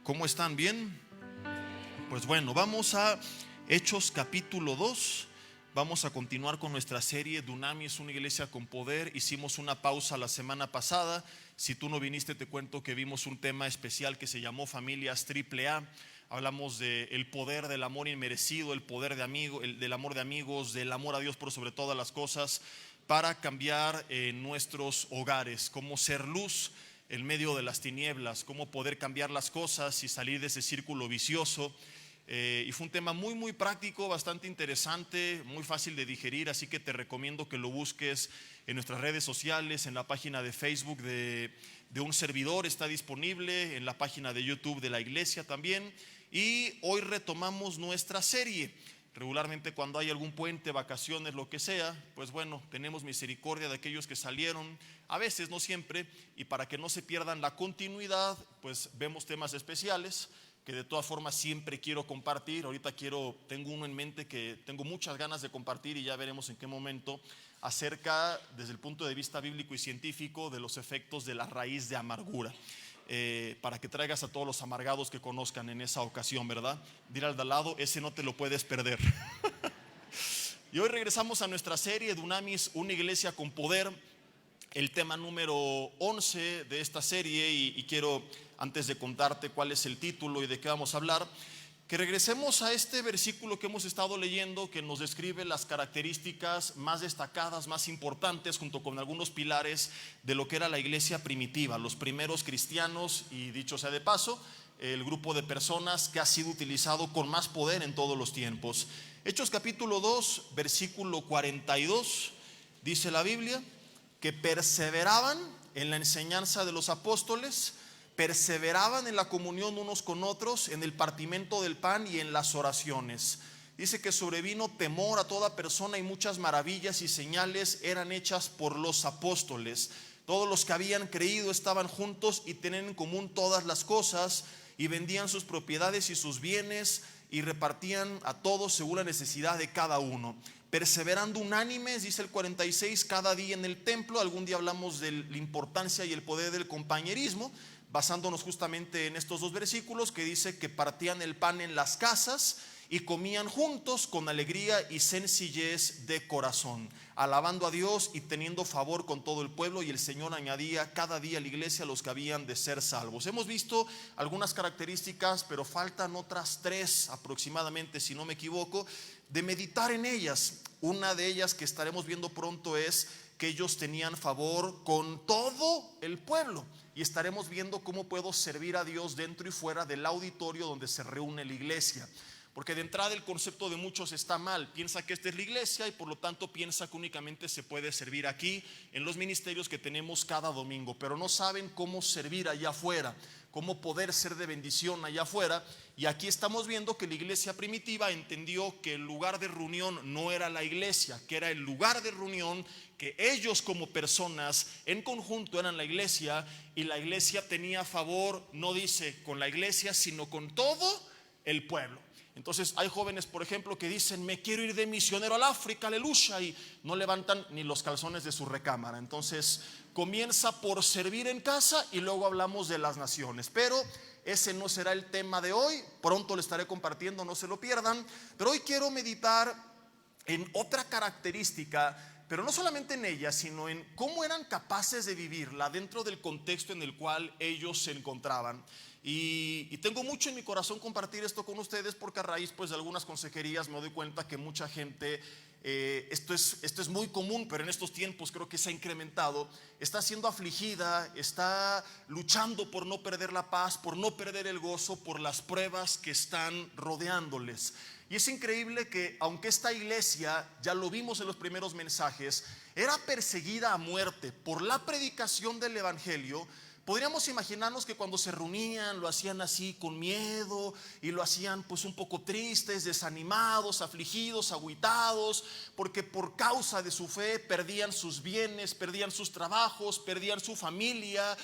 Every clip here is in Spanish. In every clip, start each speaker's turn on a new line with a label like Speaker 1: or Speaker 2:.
Speaker 1: ¿Cómo están? ¿Bien? Pues bueno, vamos a Hechos capítulo 2. Vamos a continuar con nuestra serie Dunamis, una iglesia con poder. Hicimos una pausa la semana pasada. Si tú no viniste, te cuento que vimos un tema especial que se llamó Familias AAA. Hablamos del poder del amor inmerecido, el poder del amor de amigos, del amor a Dios por sobre todas las cosas, para cambiar nuestros hogares, cómo ser luz en medio de las tinieblas, cómo poder cambiar las cosas y salir de ese círculo vicioso. Y fue un tema muy práctico, bastante interesante, muy fácil de digerir, así que te recomiendo que lo busques en nuestras redes sociales, en la página de Facebook de un servidor está disponible, en la página de YouTube de la iglesia también. Y hoy retomamos nuestra serie. Regularmente cuando hay algún puente, vacaciones, lo que sea, pues bueno, tenemos misericordia de aquellos que salieron, a veces, no siempre, y para que no se pierdan la continuidad, pues vemos temas especiales que de todas formas siempre quiero compartir. Ahorita tengo uno en mente que tengo muchas ganas de compartir y ya veremos en qué momento, acerca, desde el punto de vista bíblico y científico, de los efectos de la raíz de amargura. Para que traigas a todos los amargados que conozcan en esa ocasión, ¿verdad? Dile al de al lado, ese no te lo puedes perder. Y hoy regresamos a nuestra serie Dunamis, una iglesia con poder, el tema número 11 de esta serie, y quiero, antes de contarte cuál es el título y de qué vamos a hablar, que regresemos a este versículo que hemos estado leyendo, que nos describe las características más destacadas, más importantes, junto con algunos pilares de lo que era la iglesia primitiva, los primeros cristianos, y dicho sea de paso, el grupo de personas que ha sido utilizado con más poder en todos los tiempos. Hechos capítulo 2, versículo 42, dice la Biblia, que perseveraban en la enseñanza de los apóstoles, perseveraban en la comunión unos con otros, en el partimiento del pan y en las oraciones. Dice que sobrevino temor a toda persona y muchas maravillas y señales eran hechas por los apóstoles. Todos los que habían creído estaban juntos y tenían en común todas las cosas, y vendían sus propiedades y sus bienes y repartían a todos según la necesidad de cada uno. Perseverando unánimes, dice el 46, cada día en el templo. Algún día hablamos de la importancia y el poder del compañerismo, basándonos justamente en estos dos versículos, que dice que partían el pan en las casas y comían juntos con alegría y sencillez de corazón, alabando a Dios y teniendo favor con todo el pueblo, y el Señor añadía cada día a la iglesia los que habían de ser salvos. Hemos visto algunas características, pero faltan otras 3 aproximadamente, si no me equivoco, de meditar en ellas. Una de ellas que estaremos viendo pronto es que ellos tenían favor con todo el pueblo, y estaremos viendo cómo puedo servir a Dios dentro y fuera del auditorio donde se reúne la iglesia. Porque de entrada el concepto de muchos está mal. Piensa que esta es la iglesia y por lo tanto piensa que únicamente se puede servir aquí en los ministerios que tenemos cada domingo, pero no saben cómo servir allá afuera, cómo poder ser de bendición allá afuera. Y aquí estamos viendo que la iglesia primitiva entendió que el lugar de reunión no era la iglesia, que era el lugar de reunión, que ellos como personas en conjunto eran la iglesia, y la iglesia tenía favor, no dice con la iglesia, sino con todo el pueblo. Entonces hay jóvenes, por ejemplo, que dicen: me quiero ir de misionero al África, aleluya, y no levantan ni los calzones de su recámara. Entonces comienza por servir en casa y luego hablamos de las naciones, pero ese no será el tema de hoy. Pronto le estaré compartiendo, no se lo pierdan. Pero hoy quiero meditar en otra característica, pero no solamente en ella, sino en cómo eran capaces de vivirla dentro del contexto en el cual ellos se encontraban. Y tengo mucho en mi corazón compartir esto con ustedes, porque a raíz pues de algunas consejerías me doy cuenta que mucha gente, esto es muy común, pero en estos tiempos creo que se ha incrementado, está siendo afligida, está luchando por no perder la paz, por no perder el gozo, por las pruebas que están rodeándoles. Y es increíble que aunque esta iglesia, ya lo vimos en los primeros mensajes, era perseguida a muerte por la predicación del evangelio, podríamos imaginarnos que cuando se reunían lo hacían así con miedo, y lo hacían pues un poco tristes, desanimados, afligidos, agüitados, porque por causa de su fe perdían sus bienes, perdían sus trabajos, perdían su familia.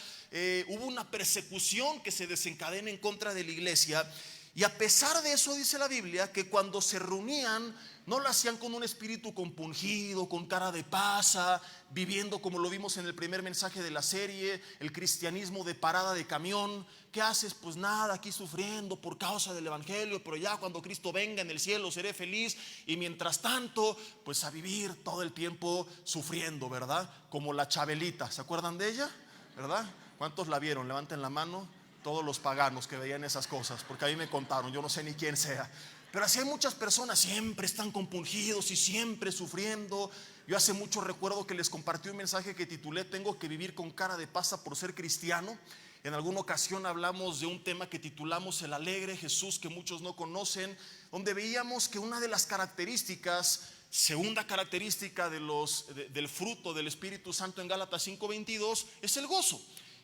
Speaker 1: Hubo una persecución que se desencadena en contra de la iglesia. Y a pesar de eso, dice la Biblia que cuando se reunían no lo hacían con un espíritu compungido, con cara de pasa, viviendo como lo vimos en el primer mensaje de la serie, el cristianismo de parada de camión. ¿Qué haces? Pues nada, aquí sufriendo por causa del evangelio, pero ya cuando Cristo venga en el cielo seré feliz. Y mientras tanto, pues a vivir todo el tiempo sufriendo, ¿verdad? Como la Chabelita, ¿se acuerdan de ella? ¿Verdad? ¿Cuántos la vieron? Levanten la mano. Todos los paganos que veían esas cosas, porque a mí me contaron, yo no sé ni quién sea. Pero así hay muchas personas, siempre están compungidos y siempre sufriendo. Yo hace mucho recuerdo que les compartí un mensaje que titulé "Tengo que vivir con cara de pasa por ser cristiano". En alguna ocasión hablamos de un tema que titulamos "El alegre Jesús", que muchos no conocen, donde veíamos que una de las características, segunda característica del fruto del Espíritu Santo en Gálatas 5:22, es el gozo.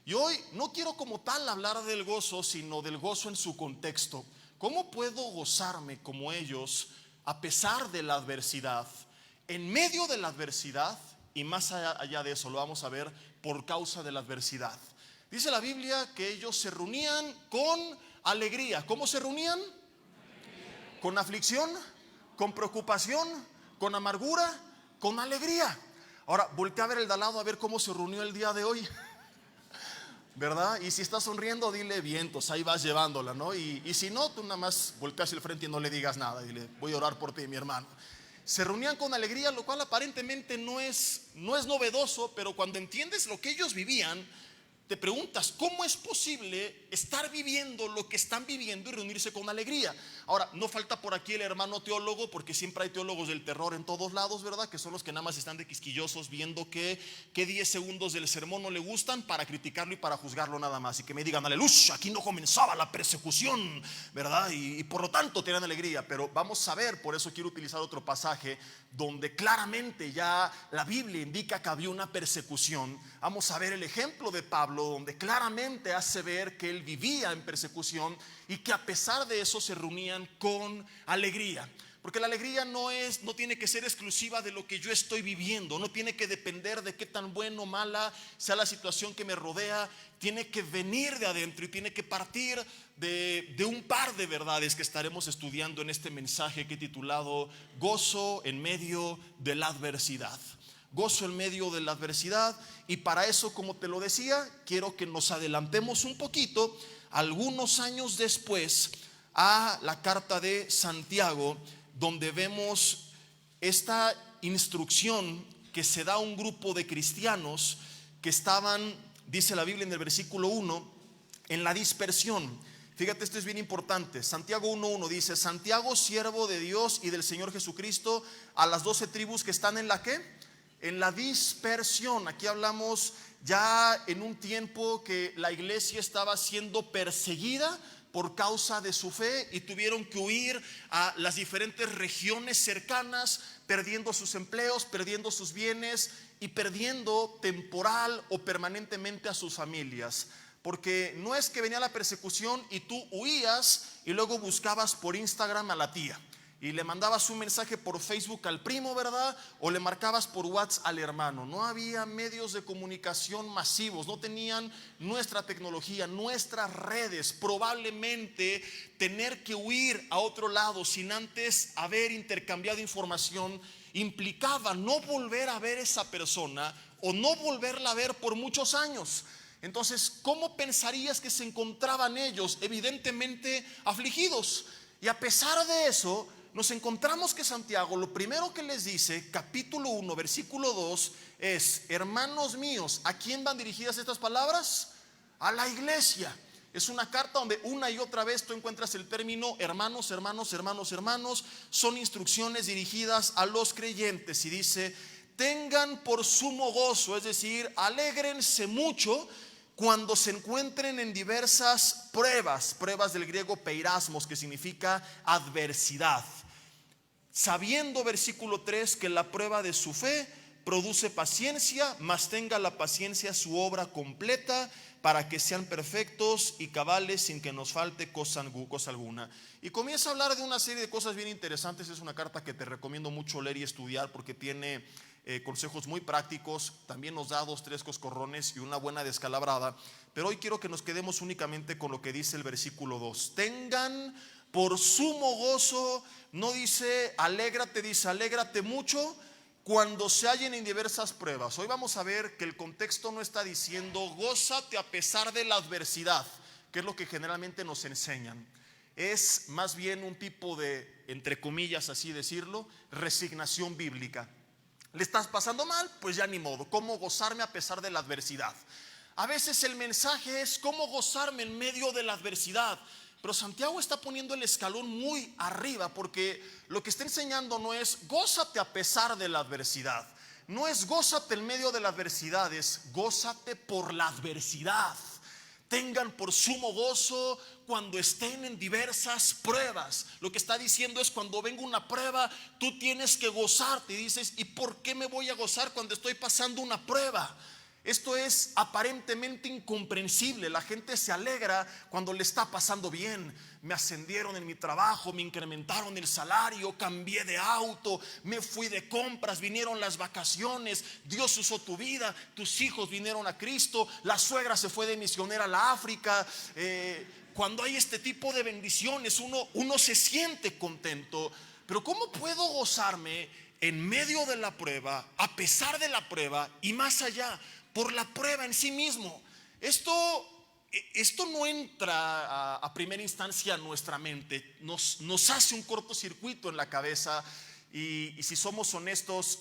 Speaker 1: Y hoy no quiero como tal hablar del gozo, sino del gozo en su contexto. ¿Cómo puedo gozarme como ellos a pesar de la adversidad, en medio de la adversidad y más allá de eso? Lo vamos a ver, por causa de la adversidad. Dice la Biblia que ellos se reunían con alegría. ¿Cómo se reunían? Con aflicción, con preocupación, con amargura, con alegría. Ahora, voltea a ver el de al lado a ver cómo se reunió el día de hoy, ¿verdad? Y si está sonriendo, dile vientos, ahí vas llevándola, ¿no? Y si no, tú nada más volteas el frente y no le digas nada. Dile, voy a orar por ti, mi hermano. Se reunían con alegría, lo cual aparentemente no es novedoso, pero cuando entiendes lo que ellos vivían, te preguntas, ¿cómo es posible estar viviendo lo que están viviendo y reunirse con alegría? Ahora, no falta por aquí el hermano teólogo, porque siempre hay teólogos del terror en todos lados, ¿verdad? Que son los que nada más están de quisquillosos viendo que 10 segundos del sermón no le gustan para criticarlo y para juzgarlo nada más. Y que me digan, aleluya, aquí no comenzaba la persecución, ¿verdad? Y por lo tanto tienen alegría. Pero vamos a ver, por eso quiero utilizar otro pasaje donde claramente ya la Biblia indica que había una persecución. Vamos a ver el ejemplo de Pablo, donde claramente hace ver que él vivía en persecución y que a pesar de eso se reunían con alegría. Porque la alegría no tiene que ser exclusiva de lo que yo estoy viviendo, no tiene que depender de qué tan buena o mala sea la situación que me rodea. Tiene que venir de adentro y tiene que partir de un par de verdades que estaremos estudiando en este mensaje que he titulado "Gozo en medio de la adversidad". Gozo en medio de la adversidad. Y para eso, como te lo decía, quiero que nos adelantemos un poquito, algunos años después, a la carta de Santiago, donde vemos esta instrucción que se da a un grupo de cristianos que estaban, dice la Biblia en el versículo 1, en la dispersión. Fíjate, esto es bien importante. Santiago 1:1 dice: Santiago, siervo de Dios y del Señor Jesucristo, a las 12 tribus que están en la ¿qué? En la dispersión. Aquí hablamos ya en un tiempo que la iglesia estaba siendo perseguida por causa de su fe y tuvieron que huir a las diferentes regiones cercanas, perdiendo sus empleos, perdiendo sus bienes y perdiendo temporal o permanentemente a sus familias. Porque no es que venía la persecución y tú huías y luego buscabas por Instagram a la tía y le mandabas un mensaje por Facebook al primo, ¿verdad? O le marcabas por WhatsApp al hermano. No había medios de comunicación masivos, no tenían nuestra tecnología, nuestras redes. Probablemente tener que huir a otro lado sin antes haber intercambiado información implicaba no volver a ver esa persona o no volverla a ver por muchos años. Entonces, ¿cómo pensarías que se encontraban ellos? Evidentemente afligidos. Y a pesar de eso, nos encontramos que Santiago lo primero que les dice, capítulo 1, versículo 2, es: hermanos míos. ¿A quién van dirigidas estas palabras? A la iglesia. Es una carta donde una y otra vez tú encuentras el término hermanos, hermanos, hermanos, hermanos. Son instrucciones dirigidas a los creyentes y dice: tengan por sumo gozo, es decir, alégrense mucho cuando se encuentren en diversas pruebas del griego peirasmos, que significa adversidad, sabiendo, versículo 3, que la prueba de su fe produce paciencia, mas tenga la paciencia su obra completa, para que sean perfectos y cabales, sin que nos falte cosa alguna. Y comienza a hablar de una serie de cosas bien interesantes. Es una carta que te recomiendo mucho leer y estudiar, porque tiene consejos muy prácticos. También nos da 2-3 coscorrones y una buena descalabrada. Pero hoy quiero que nos quedemos únicamente con lo que dice el versículo 2: tengan por sumo gozo, no dice alégrate, dice alégrate mucho cuando se hallen en diversas pruebas. Hoy vamos a ver que el contexto no está diciendo gózate a pesar de la adversidad, que es lo que generalmente nos enseñan. Es más bien un tipo de, entre comillas así decirlo, resignación bíblica. ¿Le estás pasando mal? Pues ya ni modo. ¿Cómo gozarme a pesar de la adversidad? A veces el mensaje es cómo gozarme en medio de la adversidad. Pero Santiago está poniendo el escalón muy arriba, porque lo que está enseñando no es gózate a pesar de la adversidad. No es gózate en medio de la adversidad, es gózate por la adversidad. Tengan por sumo gozo cuando estén en diversas pruebas. Lo que está diciendo es cuando venga una prueba, tú tienes que gozarte. Y dices, ¿y por qué me voy a gozar cuando estoy pasando una prueba? Esto es aparentemente incomprensible. La gente se alegra cuando le está pasando bien. Me ascendieron en mi trabajo, me incrementaron el salario, cambié de auto, me fui de compras, vinieron las vacaciones, Dios usó tu vida, tus hijos vinieron a Cristo, la suegra se fue de misionera a la África. Cuando hay este tipo de bendiciones, uno se siente contento. Pero ¿cómo puedo gozarme en medio de la prueba, a pesar de la prueba y más allá, por la prueba en sí mismo? Esto no entra a primera instancia a nuestra mente, nos hace un cortocircuito en la cabeza y si somos honestos,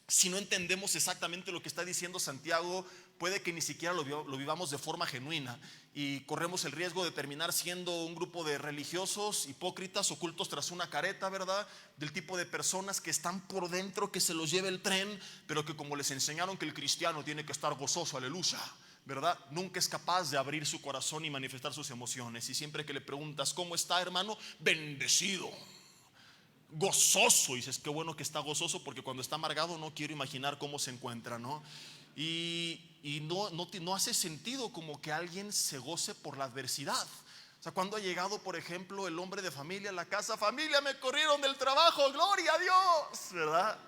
Speaker 1: si no entendemos exactamente lo que está diciendo Santiago, puede que ni siquiera lo vivamos de forma genuina y corremos el riesgo de terminar siendo un grupo de religiosos hipócritas ocultos tras una careta, ¿verdad? Del tipo de personas que están por dentro, que se los lleva el tren, pero que como les enseñaron que el cristiano tiene que estar gozoso, aleluya, ¿verdad? Nunca es capaz de abrir su corazón y manifestar sus emociones. Y siempre que le preguntas, ¿cómo está, hermano? Bendecido, gozoso. Y dices, qué bueno que está gozoso, porque cuando está amargado no quiero imaginar cómo se encuentra, ¿no? Y no hace sentido como que alguien se goce por la adversidad. O sea, cuando ha llegado, por ejemplo, el hombre de familia a la casa, familia, me corrieron del trabajo, gloria a Dios, ¿verdad?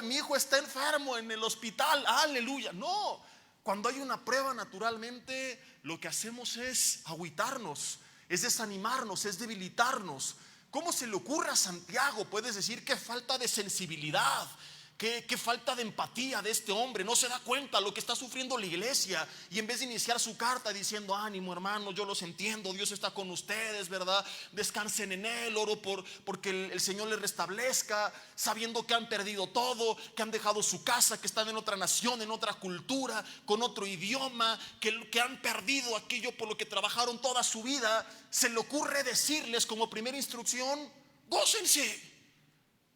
Speaker 1: Mi hijo está enfermo en el hospital, aleluya. No, cuando hay una prueba, naturalmente lo que hacemos es agüitarnos, es desanimarnos, es debilitarnos. ¿Cómo se le ocurre a Santiago? Puedes decir que falta de sensibilidad, que falta de empatía de este hombre. No se da cuenta lo que está sufriendo la iglesia, y en vez de iniciar su carta diciendo ánimo hermano, yo los entiendo, Dios está con ustedes, ¿verdad? Descansen en él, oro porque el Señor les restablezca, sabiendo que han perdido todo, que han dejado su casa, que están en otra nación, en otra cultura, con otro idioma, que han perdido aquello por lo que trabajaron toda su vida. Se le ocurre decirles como primera instrucción, gócense.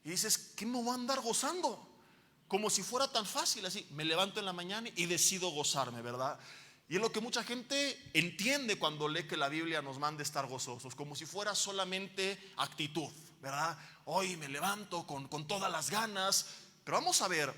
Speaker 1: Y dices, ¿qué me voy a andar gozando? Como si fuera tan fácil así, me levanto en la mañana y decido gozarme, ¿verdad? Y es lo que mucha gente entiende cuando lee que la Biblia nos manda estar gozosos, como si fuera solamente actitud, ¿verdad? Hoy me levanto con todas las ganas. Pero vamos a ver,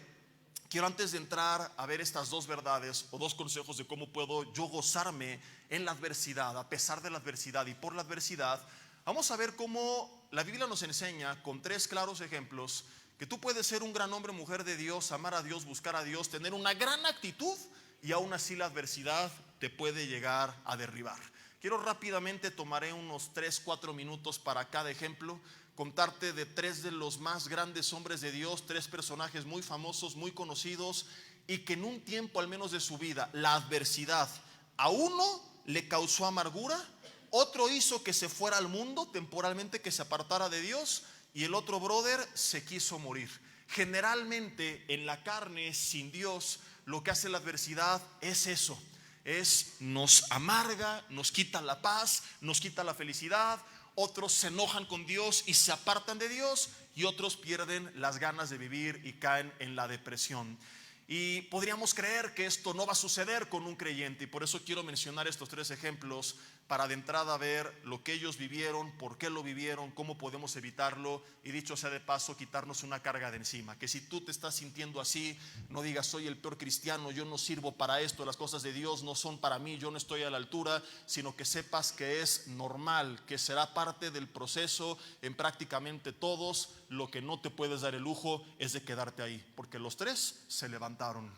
Speaker 1: quiero antes de entrar a ver estas dos verdades o dos consejos de cómo puedo yo gozarme en la adversidad, a pesar de la adversidad y por la adversidad, vamos a ver cómo la Biblia nos enseña con tres claros ejemplos que tú puedes ser un gran hombre, mujer de Dios, amar a Dios, buscar a Dios, tener una gran actitud y aún así la adversidad te puede llegar a derribar. Quiero rápidamente, tomaré unos 3-4 minutos para cada ejemplo, contarte de tres de los más grandes hombres de Dios, tres personajes muy famosos, muy conocidos y que en un tiempo al menos de su vida, la adversidad a uno le causó amargura, otro hizo que se fuera al mundo temporalmente, que se apartara de Dios, y el otro brother se quiso morir. Generalmente en la carne, sin Dios, lo que hace la adversidad es eso, nos amarga, nos quita la paz, nos quita la felicidad. Otros se enojan con Dios y se apartan de Dios, y otros pierden las ganas de vivir y caen en la depresión. Y podríamos creer que esto no va a suceder con un creyente, y por eso quiero mencionar estos tres ejemplos para de entrada ver lo que ellos vivieron, por qué lo vivieron, cómo podemos evitarlo, y dicho sea de paso, quitarnos una carga de encima. Que si tú te estás sintiendo así, no digas soy el peor cristiano, yo no sirvo para esto, las cosas de Dios no son para mí, yo no estoy a la altura, sino que sepas que es normal, que será parte del proceso en prácticamente todos. Lo que no te puedes dar el lujo es de quedarte ahí, porque los tres se levantaron.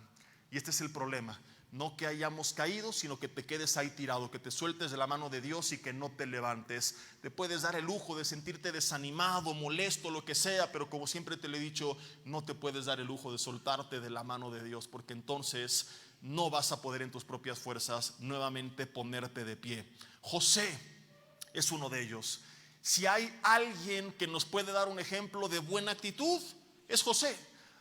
Speaker 1: Y este es el problema. no que hayamos caído, sino que te quedes ahí tirado, que te sueltes de la mano de Dios y que no te levantes. Te puedes dar el lujo de sentirte desanimado, molesto, lo que sea, pero como siempre te lo he dicho, no te puedes dar el lujo de soltarte de la mano de Dios, porque entonces no vas a poder en tus propias fuerzas nuevamente ponerte de pie. José es uno de ellos. Si hay alguien que nos puede dar un ejemplo de buena actitud, es José.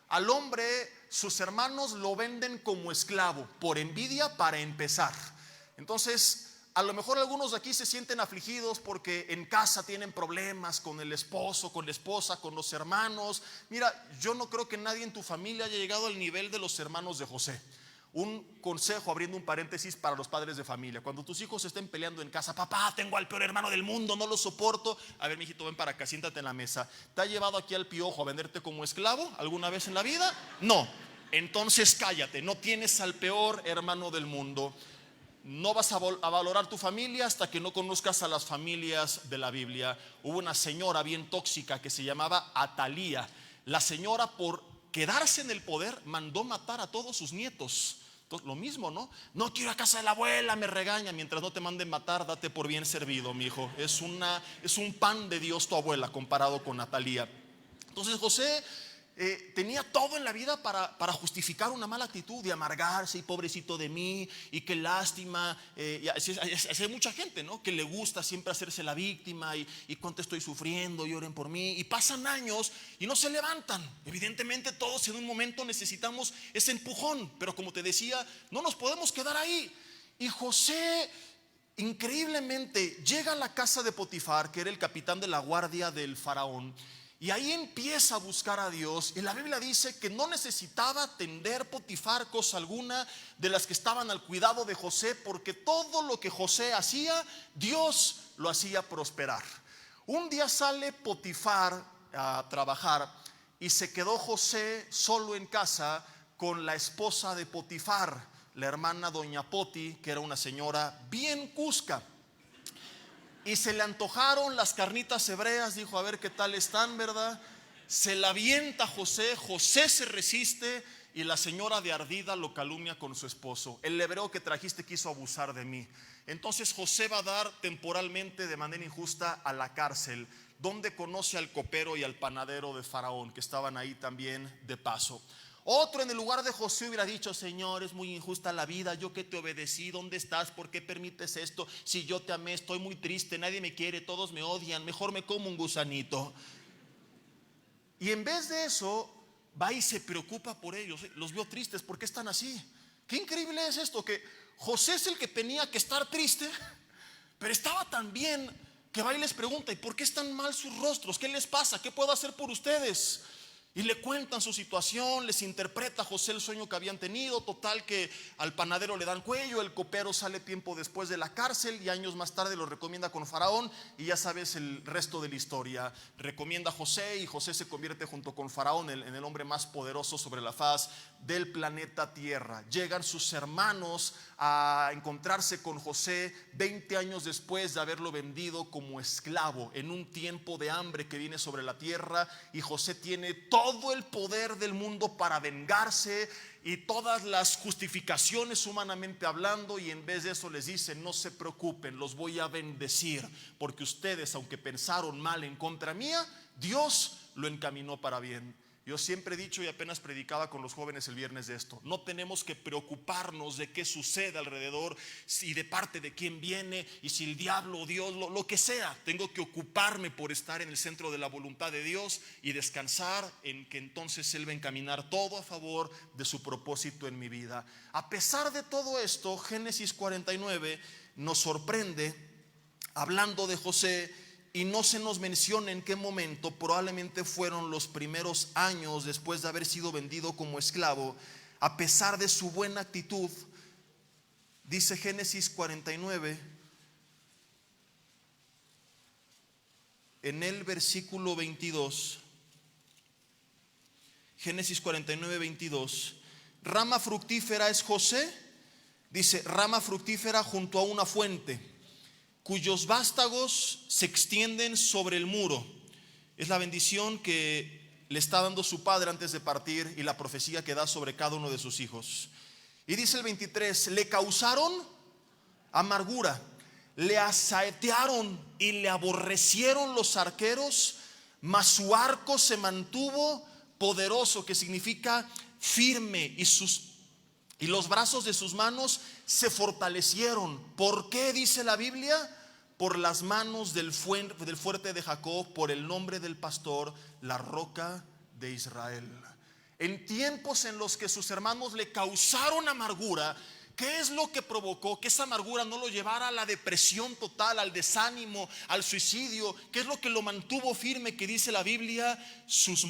Speaker 1: Al hombre, sus hermanos lo venden como esclavo, por envidia para empezar. Entonces, a lo mejor algunos de aquí se sienten afligidos porque en casa tienen problemas con el esposo, con la esposa, con los hermanos. Mira, yo no creo que nadie en tu familia haya llegado al nivel de los hermanos de José. Un consejo, abriendo un paréntesis para los padres de familia: cuando tus hijos estén peleando en casa, papá, tengo al peor hermano del mundo, no lo soporto. A ver, mijito, ven para acá, siéntate en la mesa. ¿Te ha llevado aquí al piojo a venderte como esclavo alguna vez en la vida? No. Entonces cállate, no tienes al peor hermano del mundo. No vas a valorar tu familia hasta que no conozcas a las familias de la Biblia. Hubo una señora bien tóxica que se llamaba Atalía. La señora, por quedarse en el poder, mandó matar a todos sus nietos. Entonces, lo mismo, ¿no? No quiero ir a casa de la abuela, me regaña. Mientras no te manden matar, date por bien servido, mi hijo. Es un pan de Dios tu abuela comparado con Atalía. Entonces José tenía todo en la vida para justificar una mala actitud, de amargarse, y pobrecito de mí, y qué lástima. Y así hay mucha gente, ¿no?, que le gusta siempre hacerse la víctima, y cuánto estoy sufriendo, y oren por mí. Y pasan años y no se levantan. Evidentemente todos en un momento necesitamos ese empujón, pero como te decía, no nos podemos quedar ahí. Y José, increíblemente, llega a la casa de Potifar, que era el capitán de la guardia del faraón, y ahí empieza a buscar a Dios. Y la Biblia dice que no necesitaba atender Potifar cosa alguna de las que estaban al cuidado de José, porque todo lo que José hacía, Dios lo hacía prosperar. Un día sale Potifar a trabajar y se quedó José solo en casa con la esposa de Potifar, la hermana doña Poti, que era una señora bien cusca. Y se le antojaron las carnitas hebreas. Dijo, a ver qué tal están, ¿verdad? Se la avienta José. José se resiste y la señora de ardida lo calumnia con su esposo. El hebreo que trajiste quiso abusar de mí. Entonces José va a dar temporalmente, de manera injusta, a la cárcel, donde conoce al copero y al panadero de Faraón, que estaban ahí también de paso. Otro en el lugar de José hubiera dicho, Señor, es muy injusta la vida, yo que te obedecí, ¿dónde estás? ¿Por qué permites esto? Si yo te amé, estoy muy triste, nadie me quiere, todos me odian, mejor me como un gusanito. Y en vez de eso, va y se preocupa por ellos. Los veo tristes, ¿por qué están así? Qué increíble es esto, que José es el que tenía que estar triste, pero estaba tan bien que va y les pregunta, ¿y por qué están mal sus rostros? ¿Qué les pasa? ¿Qué puedo hacer por ustedes? Y le cuentan su situación, les interpreta José el sueño que habían tenido. Total que al panadero le dan cuello, el copero sale tiempo después de la cárcel y años más tarde lo recomienda con Faraón. Y ya sabes el resto de la historia. Recomienda a José y José se convierte junto con Faraón en el hombre más poderoso sobre la faz del planeta Tierra. Llegan sus hermanos a encontrarse con José 20 años después de haberlo vendido como esclavo en un tiempo de hambre que viene sobre la tierra, y José tiene todo el poder del mundo para vengarse y todas las justificaciones humanamente hablando, y en vez de eso les dice, no se preocupen, los voy a bendecir, porque ustedes, aunque pensaron mal en contra mía, Dios lo encaminó para bien. Yo siempre he dicho, y apenas predicaba con los jóvenes el viernes de esto, no tenemos que preocuparnos de qué sucede alrededor, si de parte de quién viene, y si el diablo o Dios, lo que sea. Tengo que ocuparme por estar en el centro de la voluntad de Dios y descansar en que entonces Él va a encaminar todo a favor de su propósito en mi vida. A pesar de todo esto, Génesis 49 nos sorprende hablando de José. Y no se nos menciona en qué momento, probablemente fueron los primeros años después de haber sido vendido como esclavo. A pesar de su buena actitud, dice Génesis 49, en el versículo 22, Génesis 49, 22, rama fructífera es José, dice, rama fructífera junto a una fuente, cuyos vástagos se extienden sobre el muro. Es la bendición que le está dando su padre antes de partir y la profecía que da sobre cada uno de sus hijos. Y dice el 23, le causaron amargura, le asaetearon y le aborrecieron los arqueros, mas su arco se mantuvo poderoso, que significa firme, y los brazos de sus manos se fortalecieron. ¿Por qué dice la Biblia? Por las manos del fuerte de Jacob, por el nombre del pastor, la roca de Israel. En tiempos en los que sus hermanos le causaron amargura, ¿qué es lo que provocó que esa amargura no lo llevara a la depresión total, al desánimo, al suicidio? ¿Qué es lo que lo mantuvo firme? Que dice la Biblia, sus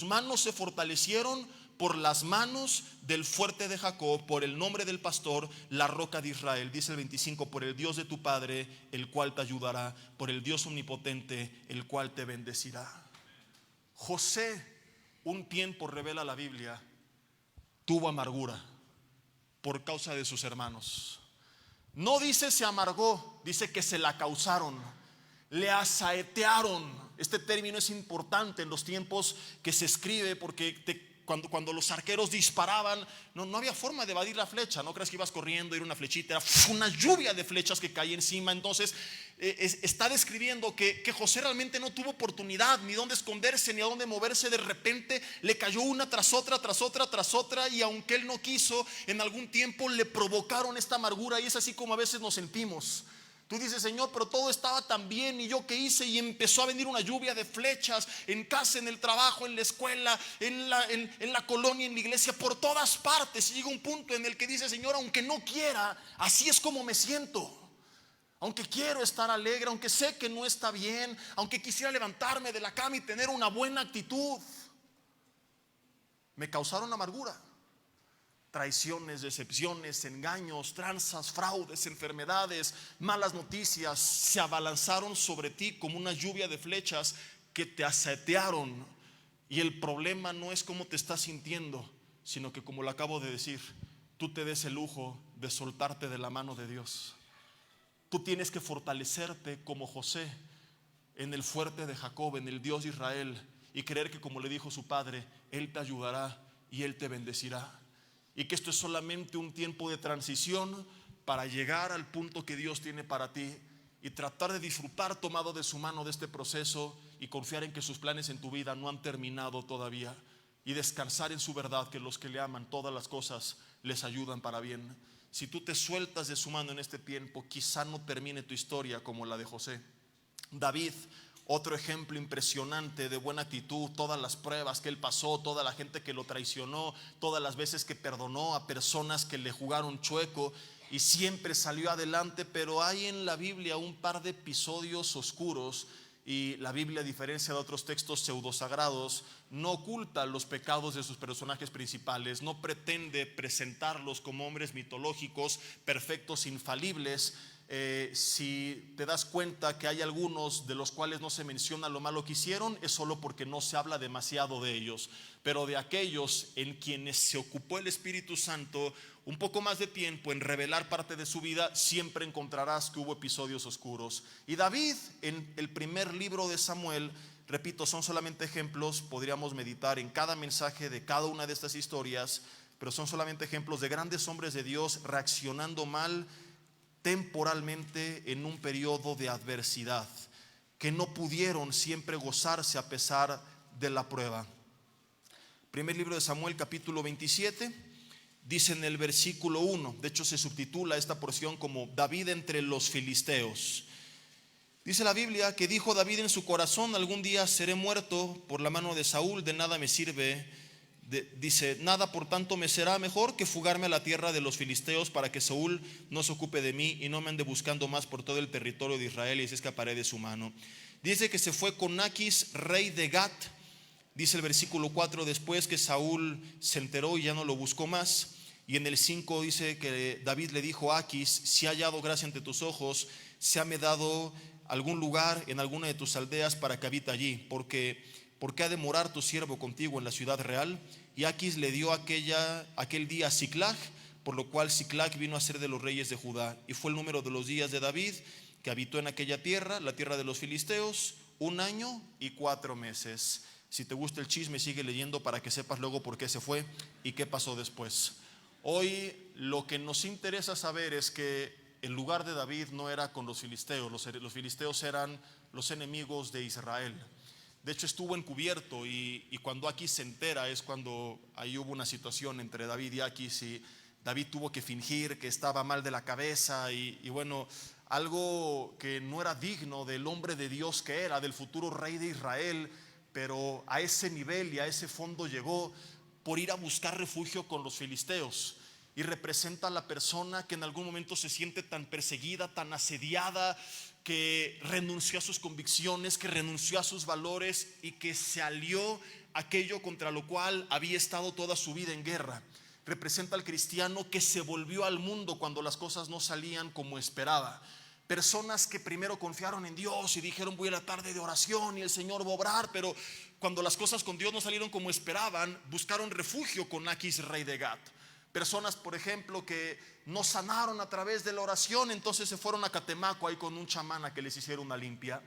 Speaker 1: manos se fortalecieron por las manos del fuerte de Jacob, por el nombre del pastor, la roca de Israel. Dice el 25, por el Dios de tu padre, el cual te ayudará, por el Dios omnipotente, el cual te bendecirá. José, un tiempo, revela la Biblia, tuvo amargura por causa de sus hermanos. No dice se amargó, dice que se la causaron, le asaetearon. Este término es importante en los tiempos que se escribe, porque cuando los arqueros disparaban, no había forma de evadir la flecha. No creas que ibas corriendo, era una flechita, era una lluvia de flechas que caía encima. Entonces está describiendo que José realmente no tuvo oportunidad ni dónde esconderse, ni a dónde moverse. De repente le cayó una tras otra, tras otra, tras otra, y aunque él no quiso, en algún tiempo le provocaron esta amargura. Y es así como a veces nos sentimos. Tú dices, Señor, pero todo estaba tan bien, ¿y yo qué hice? Y empezó a venir una lluvia de flechas en casa, en el trabajo, en la escuela, en la colonia, en la iglesia, por todas partes. Y llega un punto en el que dice, Señor, aunque no quiera, así es como me siento. Aunque quiero estar alegre, aunque sé que no está bien, aunque quisiera levantarme de la cama y tener una buena actitud, me causaron amargura. Traiciones, decepciones, engaños, tranzas, fraudes, enfermedades, malas noticias se abalanzaron sobre ti como una lluvia de flechas que te asaetearon. Y el problema no es cómo te estás sintiendo, sino que, como lo acabo de decir, tú te des el lujo de soltarte de la mano de Dios. Tú tienes que fortalecerte como José en el fuerte de Jacob, en el Dios de Israel, y creer que, como le dijo su padre, Él te ayudará y Él te bendecirá. Y que esto es solamente un tiempo de transición para llegar al punto que Dios tiene para ti, y tratar de disfrutar tomado de su mano de este proceso, y confiar en que sus planes en tu vida no han terminado todavía, y descansar en su verdad, que los que le aman todas las cosas les ayudan para bien. Si tú te sueltas de su mano en este tiempo, quizá no termine tu historia como la de José. David, otro ejemplo impresionante de buena actitud. Todas las pruebas que él pasó, toda la gente que lo traicionó, todas las veces que perdonó a personas que le jugaron chueco, y siempre salió adelante. Pero hay en la Biblia un par de episodios oscuros, y la Biblia, a diferencia de otros textos pseudosagrados, no oculta los pecados de sus personajes principales, no pretende presentarlos como hombres mitológicos, perfectos, infalibles. Si te das cuenta que hay algunos de los cuales no se menciona lo malo que hicieron, es solo porque no se habla demasiado de ellos. Pero de aquellos en quienes se ocupó el Espíritu Santo un poco más de tiempo en revelar parte de su vida, siempre encontrarás que hubo episodios oscuros. Y David, en el primer libro de Samuel, repito, son solamente ejemplos. Podríamos meditar en cada mensaje de cada una de estas historias, pero son solamente ejemplos de grandes hombres de Dios reaccionando mal temporalmente en un periodo de adversidad, que no pudieron siempre gozarse a pesar de la prueba. Primer libro de Samuel, capítulo 27, dice en el versículo 1, de hecho se subtitula esta porción como David entre los filisteos. Dice la Biblia que dijo David en su corazón: algún día seré muerto por la mano de Saúl, de nada me sirve. Dice, nada por tanto me será mejor que fugarme a la tierra de los filisteos, para que Saúl no se ocupe de mí y no me ande buscando más por todo el territorio de Israel, y así escaparé de su mano. Dice que se fue con Aquis, rey de Gat. Dice el versículo 4, después que Saúl se enteró y ya no lo buscó más. Y en el 5 dice que David le dijo a Aquis: si he hallado gracia ante tus ojos, séame dado algún lugar en alguna de tus aldeas para que habite allí, porque ha de morar tu siervo contigo en la ciudad real. Y Aquis le dio aquel día Siclag, por lo cual Siclag vino a ser de los reyes de Judá. Y fue el número de los días de David que habitó en aquella tierra, la tierra de los filisteos, 1 año y 4 meses. Si te gusta el chisme, sigue leyendo para que sepas luego por qué se fue y qué pasó después. Hoy lo que nos interesa saber es que el lugar de David no era con los filisteos. Los filisteos eran los enemigos de Israel. De hecho estuvo encubierto y cuando Aquis se entera es cuando ahí hubo una situación entre David y Aquis, y David tuvo que fingir que estaba mal de la cabeza y bueno, algo que no era digno del hombre de Dios que era, del futuro rey de Israel, pero a ese nivel y a ese fondo llegó por ir a buscar refugio con los filisteos. Y representa a la persona que en algún momento se siente tan perseguida, tan asediada, que renunció a sus convicciones, que renunció a sus valores y que se alió a aquello contra lo cual había estado toda su vida en guerra. Representa al cristiano que se volvió al mundo cuando las cosas no salían como esperaba. Personas que primero confiaron en Dios y dijeron: voy a la tarde de oración y el Señor va a obrar, pero cuando las cosas con Dios no salieron como esperaban, buscaron refugio con Aquis, rey de Gat. Personas, por ejemplo, que no sanaron a través de la oración, entonces se fueron a Catemaco ahí con un chamán a que les hiciera una limpia.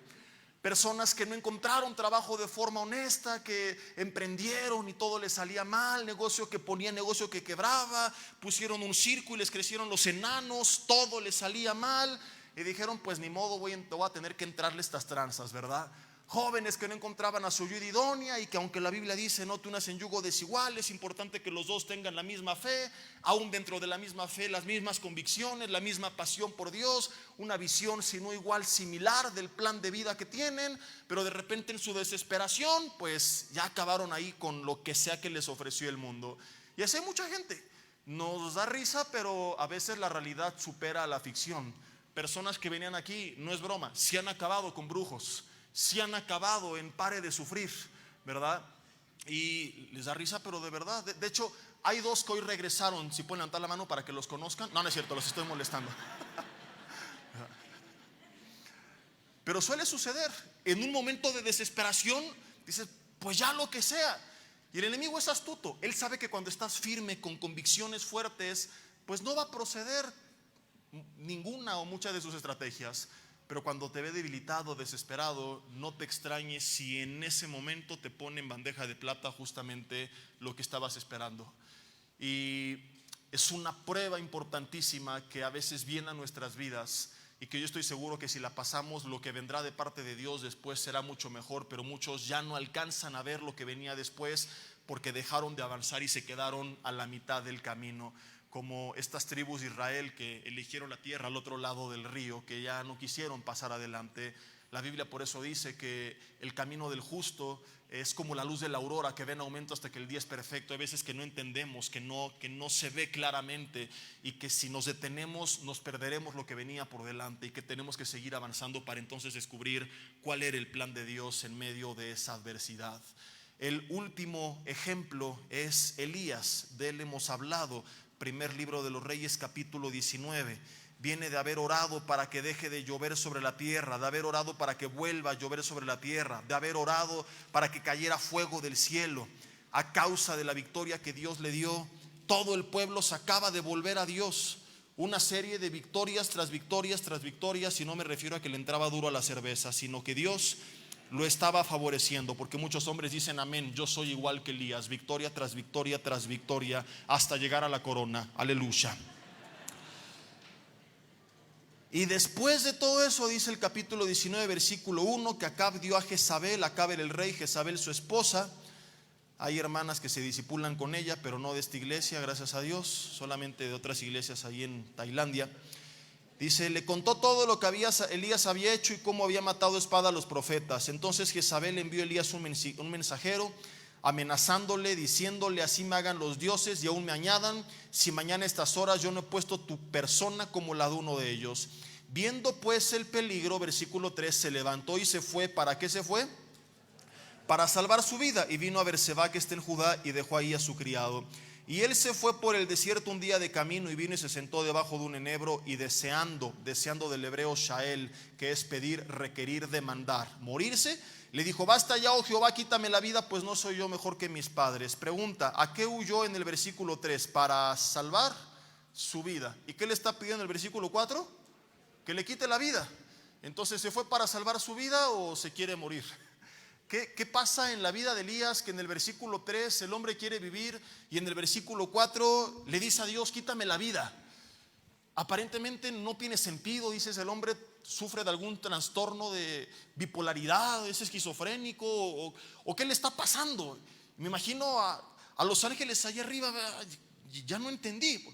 Speaker 1: Personas que no encontraron trabajo de forma honesta, que emprendieron y todo les salía mal, negocio que ponía, negocio que quebraba, pusieron un circo y les crecieron los enanos, todo les salía mal y dijeron: pues ni modo, voy a tener que entrarle estas tranzas, ¿verdad? Jóvenes que no encontraban a su ayuda idónea y que aunque la Biblia dice no te unas en yugo desigual, es importante que los dos tengan la misma fe, aún dentro de la misma fe, las mismas convicciones, la misma pasión por Dios, una visión si no igual similar del plan de vida que tienen, pero de repente en su desesperación pues ya acabaron ahí con lo que sea que les ofreció el mundo. Y así hay mucha gente. Nos da risa, pero a veces la realidad supera a la ficción. Personas que venían aquí, no es broma, sí han acabado con brujos, si han acabado en pare de sufrir, ¿verdad? Y les da risa, pero de verdad. De hecho, hay dos que hoy regresaron. Si pueden levantar la mano para que los conozcan. No, no es cierto, los estoy molestando. Pero suele suceder. En un momento de desesperación dices: pues ya lo que sea. Y el enemigo es astuto. Él sabe que cuando estás firme, con convicciones fuertes, pues no va a proceder ninguna o muchas de sus estrategias. Pero cuando te ve debilitado, desesperado, no te extrañes si en ese momento te pone en bandeja de plata justamente lo que estabas esperando. Y es una prueba importantísima que a veces viene a nuestras vidas y que yo estoy seguro que si la pasamos, lo que vendrá de parte de Dios después será mucho mejor, pero muchos ya no alcanzan a ver lo que venía después porque dejaron de avanzar y se quedaron a la mitad del camino, como estas tribus de Israel que eligieron la tierra al otro lado del río, que ya no quisieron pasar adelante. La Biblia por eso dice que el camino del justo es como la luz de la aurora, que ve en aumento hasta que el día es perfecto. Hay veces que no entendemos, que no se ve claramente, y que si nos detenemos nos perderemos lo que venía por delante, y que tenemos que seguir avanzando para entonces descubrir cuál era el plan de Dios en medio de esa adversidad. El último ejemplo es Elías. De él hemos hablado. Primer libro de los Reyes, capítulo 19. Viene de haber orado para que deje de llover sobre la tierra, de haber orado para que vuelva a llover sobre la tierra, de haber orado para que cayera fuego del cielo. A causa de la victoria que Dios le dio, todo el pueblo se acaba de volver a Dios. Una serie de victorias tras victorias tras victorias, y no me refiero a que le entraba duro a la cerveza, sino que Dios lo estaba favoreciendo, porque muchos hombres dicen amén, yo soy igual que Elías, victoria tras victoria tras victoria hasta llegar a la corona, aleluya. Y después de todo eso dice el capítulo 19 versículo 1 que Acab dio a Jezabel. Acab era el rey, Jezabel su esposa. Hay hermanas que se discipulan con ella, pero no de esta iglesia, gracias a Dios, solamente de otras iglesias ahí en Tailandia. Dice, le contó todo lo que Elías había hecho y cómo había matado a espada a los profetas. Entonces Jezabel envió a Elías un mensajero amenazándole, diciéndole: así me hagan los dioses y aún me añadan, si mañana a estas horas yo no he puesto tu persona como la de uno de ellos. Viendo pues el peligro, versículo 3, se levantó y se fue. ¿Para qué se fue? Para salvar su vida, y vino a Berseba, que está en Judá, y dejó ahí a su criado. Y él se fue por el desierto un día de camino, y vino y se sentó debajo de un enebro, y deseando del hebreo shael, que es pedir, requerir, demandar, morirse, le dijo: basta ya, oh Jehová, quítame la vida, pues no soy yo mejor que mis padres. Pregunta, ¿a qué huyó en el versículo 3? Para salvar su vida. ¿Y qué le está pidiendo en el versículo 4? Que le quite la vida. Entonces, ¿se fue para salvar su vida o se quiere morir? ¿Qué pasa en la vida de Elías? Que en el versículo 3 el hombre quiere vivir y en el versículo 4 le dice a Dios: quítame la vida. Aparentemente no tiene sentido, dices, el hombre sufre de algún trastorno de bipolaridad, es esquizofrénico o ¿qué le está pasando? Me imagino a los ángeles allá arriba, ya no entendí.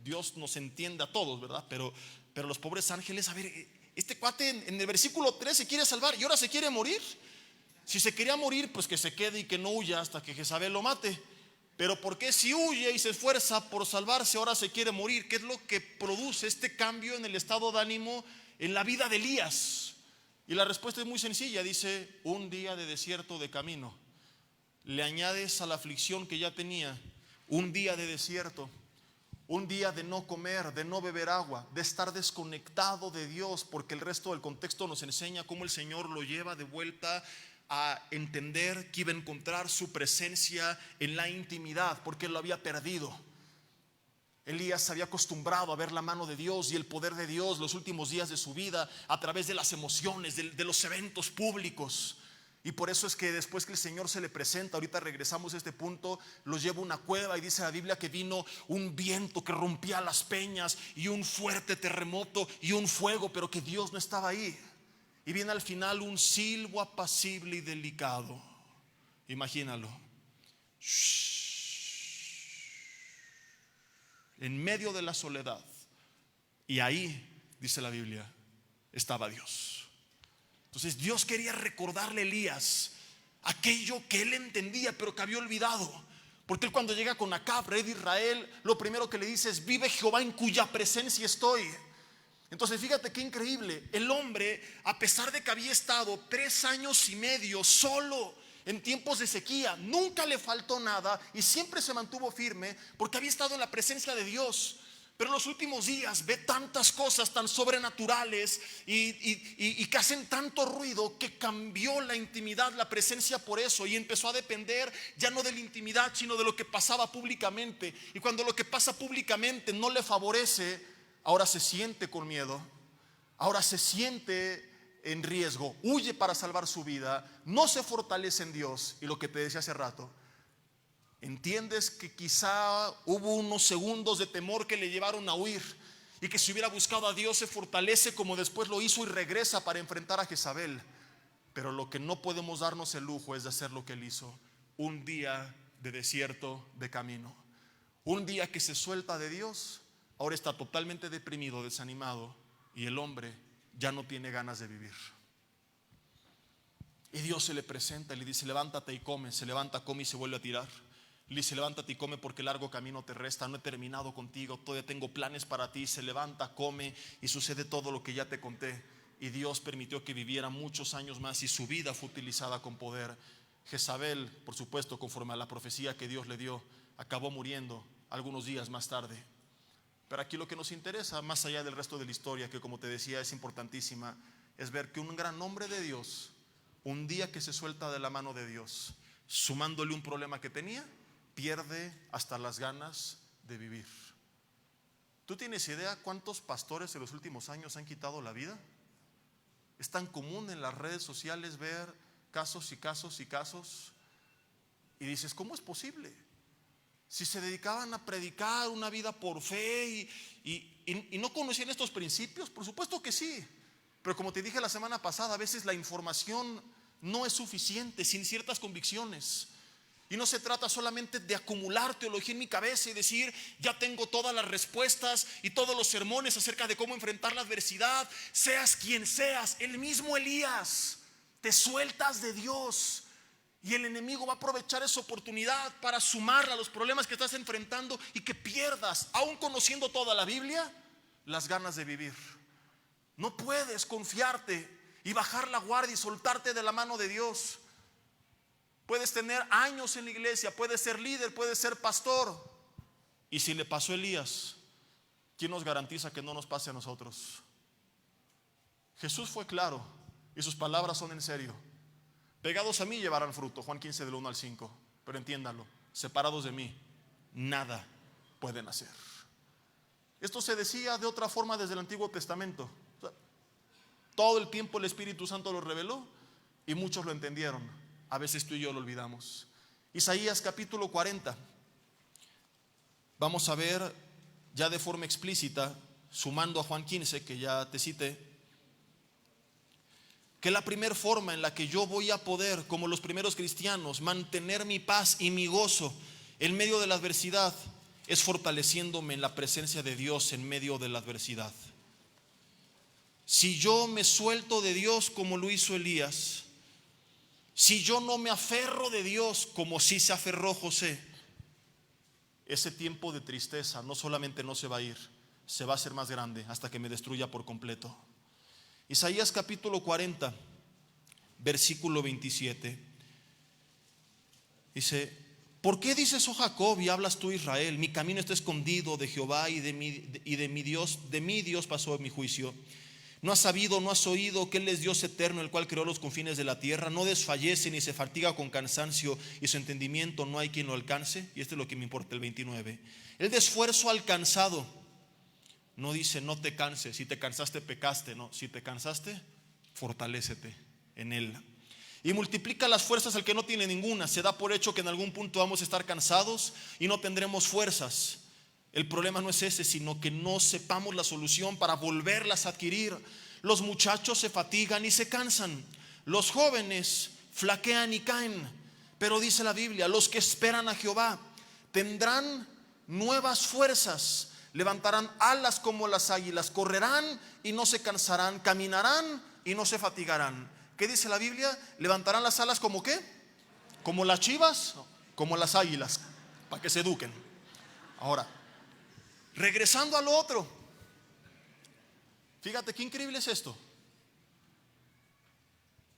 Speaker 1: Dios nos entiende a todos, ¿verdad? Pero los pobres ángeles, a ver, este cuate en el versículo 3 se quiere salvar y ahora se quiere morir. Si se quería morir, pues que se quede y que no huya hasta que Jezabel lo mate. Pero ¿por qué si huye y se esfuerza por salvarse ahora se quiere morir? ¿Qué es lo que produce este cambio en el estado de ánimo en la vida de Elías? Y la respuesta es muy sencilla, dice: un día de desierto de camino. Le añades a la aflicción que ya tenía un día de desierto, un día de no comer, de no beber agua, de estar desconectado de Dios, porque el resto del contexto nos enseña cómo el Señor lo lleva de vuelta a entender que iba a encontrar su presencia en la intimidad, porque él lo había perdido. Elías se había acostumbrado a ver la mano de Dios y el poder de Dios los últimos días de su vida a través de las emociones, de los eventos públicos. Y por eso es que después que el Señor se le presenta, ahorita regresamos a este punto, los lleva a una cueva y dice la Biblia que vino un viento que rompía las peñas y un fuerte terremoto y un fuego, pero que Dios no estaba ahí. Y viene al final un silbo apacible y delicado. Imagínalo. En medio de la soledad. Y ahí, dice la Biblia, estaba Dios. Entonces Dios quería recordarle a Elías aquello que él entendía pero que había olvidado. Porque él, cuando llega con Acab, rey de Israel, lo primero que le dice es: vive Jehová en cuya presencia estoy. Entonces fíjate qué increíble. El hombre, a pesar de que había estado 3 años y medio solo en tiempos de sequía, nunca le faltó nada y siempre se mantuvo firme porque había estado en la presencia de Dios. Pero en los últimos días ve tantas cosas tan sobrenaturales y que hacen tanto ruido, que cambió la intimidad, la presencia por eso, y empezó a depender ya no de la intimidad sino de lo que pasaba públicamente. Y cuando lo que pasa públicamente no le favorece, ahora se siente con miedo, ahora se siente en riesgo, huye para salvar su vida, no se fortalece en Dios. Y lo que te decía hace rato, entiendes que quizá hubo unos segundos de temor que le llevaron a huir, y que si hubiera buscado a Dios se fortalece como después lo hizo y regresa para enfrentar a Jezabel. Pero lo que no podemos darnos el lujo es de hacer lo que él hizo: un día de desierto de camino, un día que se suelta de Dios. Ahora está totalmente deprimido, desanimado, y el hombre ya no tiene ganas de vivir. Y Dios se le presenta y le dice: levántate y come. Se levanta, come y se vuelve a tirar. Le dice: levántate y come porque largo camino te resta, no he terminado contigo, todavía tengo planes para ti. Se levanta, come y sucede todo lo que ya te conté. Y Dios permitió que viviera muchos años más y su vida fue utilizada con poder. Jezabel, por supuesto, conforme a la profecía que Dios le dio, acabó muriendo algunos días más tarde. Pero aquí lo que nos interesa, más allá del resto de la historia, que como te decía es importantísima, es ver que un gran hombre de Dios, un día que se suelta de la mano de Dios, sumándole un problema que tenía, pierde hasta las ganas de vivir. ¿Tú tienes idea cuántos pastores en los últimos años han quitado la vida? Es tan común en las redes sociales ver casos y casos y casos, y dices: ¿cómo es posible? Si se dedicaban a predicar una vida por fe y no conocían estos principios. Por supuesto que sí, pero como te dije la semana pasada, a veces la información no es suficiente sin ciertas convicciones. Y no se trata solamente de acumular teología en mi cabeza y decir: ya tengo todas las respuestas y todos los sermones acerca de cómo enfrentar la adversidad. Seas quien seas, el mismo Elías, te sueltas de Dios y el enemigo va a aprovechar esa oportunidad para sumarla a los problemas que estás enfrentando y que pierdas, aún conociendo toda la Biblia, las ganas de vivir. No puedes confiarte y bajar la guardia y soltarte de la mano de Dios. Puedes tener años en la iglesia, puedes ser líder, puedes ser pastor, y si le pasó a Elías, ¿quién nos garantiza que no nos pase a nosotros? Jesús fue claro y sus palabras son en serio: pegados a mí llevarán fruto, Juan 15 del 1 al 5. Pero entiéndanlo: separados de mí nada pueden hacer. Esto se decía de otra forma desde el Antiguo Testamento. Todo el tiempo el Espíritu Santo lo reveló y muchos lo entendieron. a veces tú y yo lo olvidamos. Isaías capítulo 40. Vamos a ver ya de forma explícita, sumando a Juan 15, que ya te cité, que la primera forma en la que yo voy a poder, como los primeros cristianos, mantener mi paz y mi gozo en medio de la adversidad, es fortaleciéndome en la presencia de Dios en medio de la adversidad. Si yo me suelto de Dios como lo hizo Elías, si yo no me aferro de Dios como sí se aferró José, ese tiempo de tristeza no solamente no se va a ir, se va a hacer más grande hasta que me destruya por completo. Isaías capítulo 40, versículo 27. Dice: ¿por qué dices, oh Jacob, y hablas tú, Israel? Mi camino está escondido de Jehová, y de mi Dios pasó mi juicio. ¿No has sabido, no has oído que Él es Dios eterno, el cual creó los confines de la tierra? No desfallece ni se fatiga con cansancio, y su entendimiento no hay quien lo alcance. Y esto es lo que me importa, el 29. El de esfuerzo alcanzado. No dice no te canses, si te cansaste pecaste. No, si te cansaste, fortalécete en Él. Y multiplica las fuerzas al que no tiene ninguna. Se da por hecho que en algún punto vamos a estar cansados y no tendremos fuerzas. El problema no es ese, sino que no sepamos la solución para volverlas a adquirir. Los muchachos se fatigan y se cansan, los jóvenes flaquean y caen. Pero dice la Biblia: los que esperan a Jehová tendrán nuevas fuerzas, levantarán alas como las águilas, correrán y no se cansarán, caminarán y no se fatigarán. ¿Qué dice la Biblia? ¿Levantarán las alas como qué? ¿Como las chivas? No, como las águilas, para que se eduquen. Ahora, regresando a lo otro, fíjate qué increíble es esto.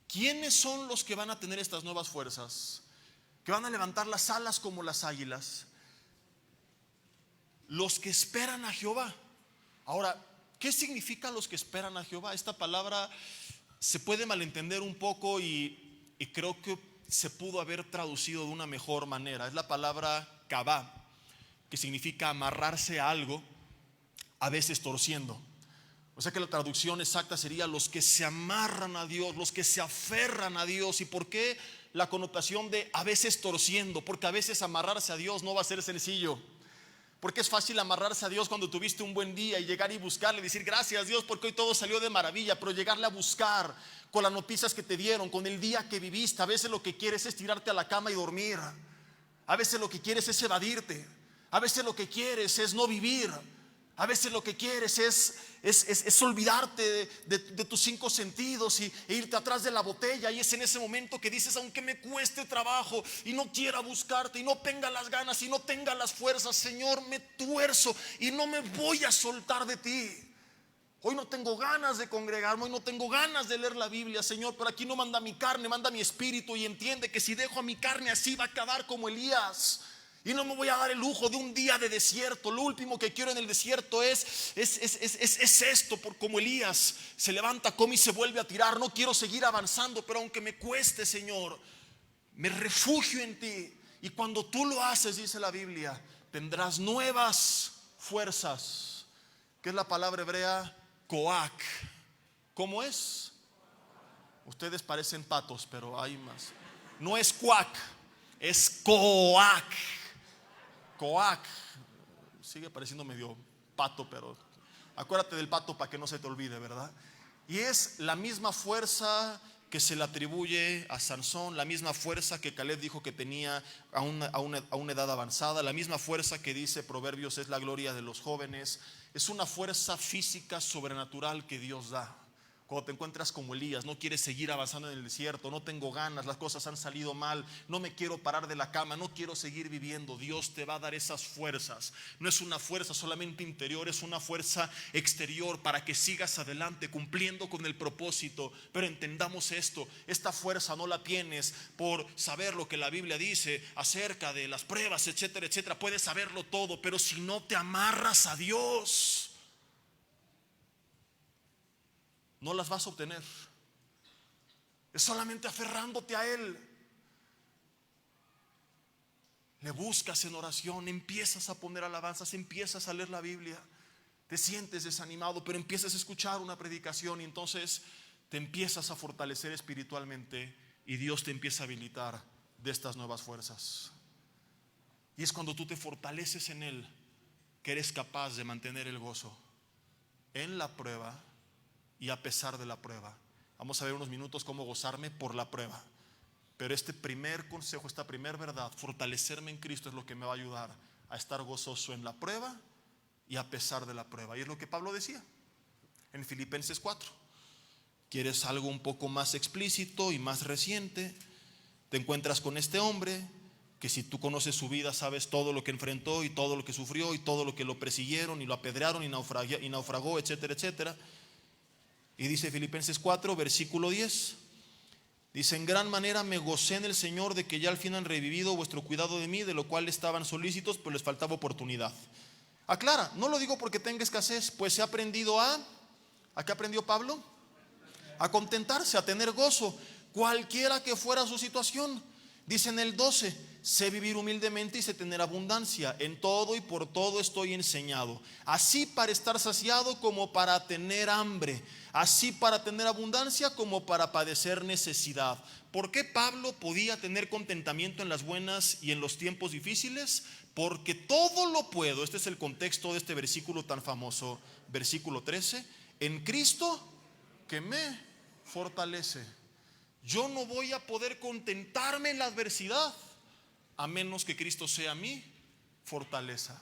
Speaker 1: ¿Quiénes son los que van a tener estas nuevas fuerzas? Que van a levantar las alas como las águilas. Los que esperan a Jehová. Ahora, ¿qué significa los que esperan a Jehová? Esta palabra se puede malentender un poco y creo que se pudo haber traducido de una mejor manera. Es la palabra kabá, que significa amarrarse a algo, a veces torciendo. O sea que la traducción exacta sería los que se amarran a Dios, los que se aferran a Dios. ¿Y por qué la connotación de a veces torciendo? Porque a veces amarrarse a Dios no va a ser sencillo. Porque es fácil amarrarse a Dios cuando tuviste un buen día y llegar y buscarle y decir gracias Dios porque hoy todo salió de maravilla. Pero llegarle a buscar con las noticias que te dieron, con el día que viviste, a veces lo que quieres es tirarte a la cama y dormir. A veces lo que quieres es evadirte. A veces lo que quieres es no vivir. A veces lo que quieres es olvidarte de tus cinco sentidos e irte atrás de la botella. Y es en ese momento que dices: aunque me cueste trabajo y no quiera buscarte y no tenga las ganas y no tenga las fuerzas, Señor, me tuerzo y no me voy a soltar de ti. Hoy no tengo ganas de congregarme, hoy no tengo ganas de leer la Biblia, Señor, pero aquí no manda mi carne, manda mi espíritu. Y entiende que si dejo a mi carne así va a acabar como Elías. Y no me voy a dar el lujo de un día de desierto. Lo último que quiero en el desierto es esto. Por como Elías se levanta, come y se vuelve a tirar. No quiero seguir avanzando, pero aunque me cueste, Señor, me refugio en ti. Y cuando tú lo haces, dice la Biblia, tendrás nuevas fuerzas. ¿Qué es la palabra hebrea? Coac. ¿Cómo es? Ustedes parecen patos, pero hay más. No es cuac, es coac. Coac. Sigue pareciendo medio pato, pero acuérdate del pato para que no se te olvide, ¿verdad? Y es la misma fuerza que se le atribuye a Sansón, la misma fuerza que Caleb dijo que tenía a una edad avanzada, la misma fuerza que dice Proverbios es la gloria de los jóvenes. Es una fuerza física sobrenatural que Dios da. Cuando te encuentras como Elías, no quieres seguir avanzando en el desierto, no tengo ganas, las cosas han salido mal, no me quiero parar de la cama, no quiero seguir viviendo. Dios te va a dar esas fuerzas. No es una fuerza solamente interior, es una fuerza exterior para que sigas adelante cumpliendo con el propósito. Pero entendamos esto: esta fuerza no la tienes por saber lo que la Biblia dice acerca de las pruebas, etcétera, etcétera. Puedes saberlo todo, pero si no te amarras a Dios, no las vas a obtener. Es solamente aferrándote a Él. Le buscas en oración, empiezas a poner alabanzas, empiezas a leer la Biblia, te sientes desanimado, pero empiezas a escuchar una predicación y entonces te empiezas a fortalecer espiritualmente y Dios te empieza a habilitar de estas nuevas fuerzas. Y es cuando tú te fortaleces en Él que eres capaz de mantener el gozo en la prueba y a pesar de la prueba. Vamos a ver unos minutos cómo gozarme por la prueba. Pero este primer consejo, esta primer verdad, fortalecerme en Cristo, es lo que me va a ayudar a estar gozoso en la prueba y a pesar de la prueba. Y es lo que Pablo decía en Filipenses 4. ¿Quieres algo un poco más explícito y más reciente? Te encuentras con este hombre que, si tú conoces su vida, sabes todo lo que enfrentó y todo lo que sufrió y todo lo que lo persiguieron y lo apedrearon y naufragó, etcétera, etcétera. Y dice Filipenses 4, versículo 10. Dice: en gran manera me gocé en el Señor de que ya al fin han revivido vuestro cuidado de mí, de lo cual estaban solícitos, pues les faltaba oportunidad. Aclara, no lo digo porque tenga escasez, pues he aprendido ¿a qué aprendió Pablo? A contentarse, a tener gozo, cualquiera que fuera su situación. Dice en el 12: sé vivir humildemente y sé tener abundancia. En todo y por todo estoy enseñado, así para estar saciado como para tener hambre, así para tener abundancia como para padecer necesidad. ¿Por qué Pablo podía tener contentamiento en las buenas y en los tiempos difíciles? Porque todo lo puedo. Este es el contexto de este versículo tan famoso, versículo 13: en Cristo que me fortalece. Yo no voy a poder contentarme en la adversidad a menos que Cristo sea mi fortaleza.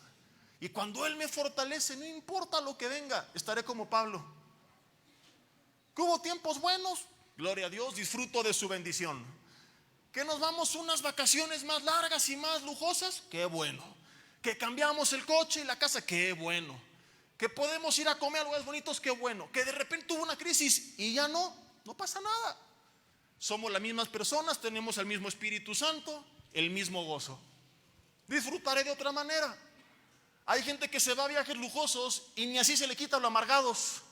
Speaker 1: Y cuando Él me fortalece, no importa lo que venga, estaré como Pablo. Que hubo tiempos buenos, gloria a Dios, disfruto de su bendición. Que nos vamos unas vacaciones más largas y más lujosas, qué bueno. Que cambiamos el coche y la casa, qué bueno. Que podemos ir a comer a lugares bonitos, qué bueno. Que de repente hubo una crisis y ya no pasa nada. Somos las mismas personas, tenemos el mismo Espíritu Santo, el mismo gozo. Disfrutaré de otra manera. Hay gente que se va a viajes lujosos y ni así se le quita lo amargados.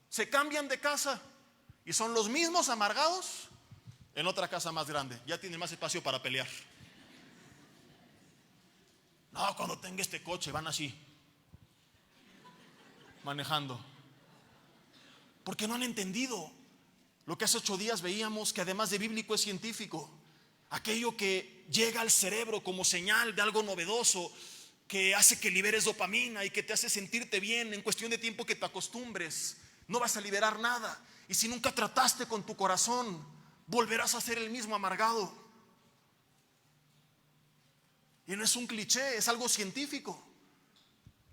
Speaker 1: Se cambian de casa y son los mismos amargados en otra casa más grande. Ya tienen más espacio para pelear. No, cuando tenga este coche van así, manejando. Porque no han entendido lo que hace 8 días veíamos, que además de bíblico es científico. Aquello que llega al cerebro como señal de algo novedoso, que hace que liberes dopamina y que te hace sentirte bien en cuestión de tiempo que te acostumbres. No vas a liberar nada. Y si nunca trataste con tu corazón, volverás a ser el mismo amargado. Y no es un cliché, es algo científico.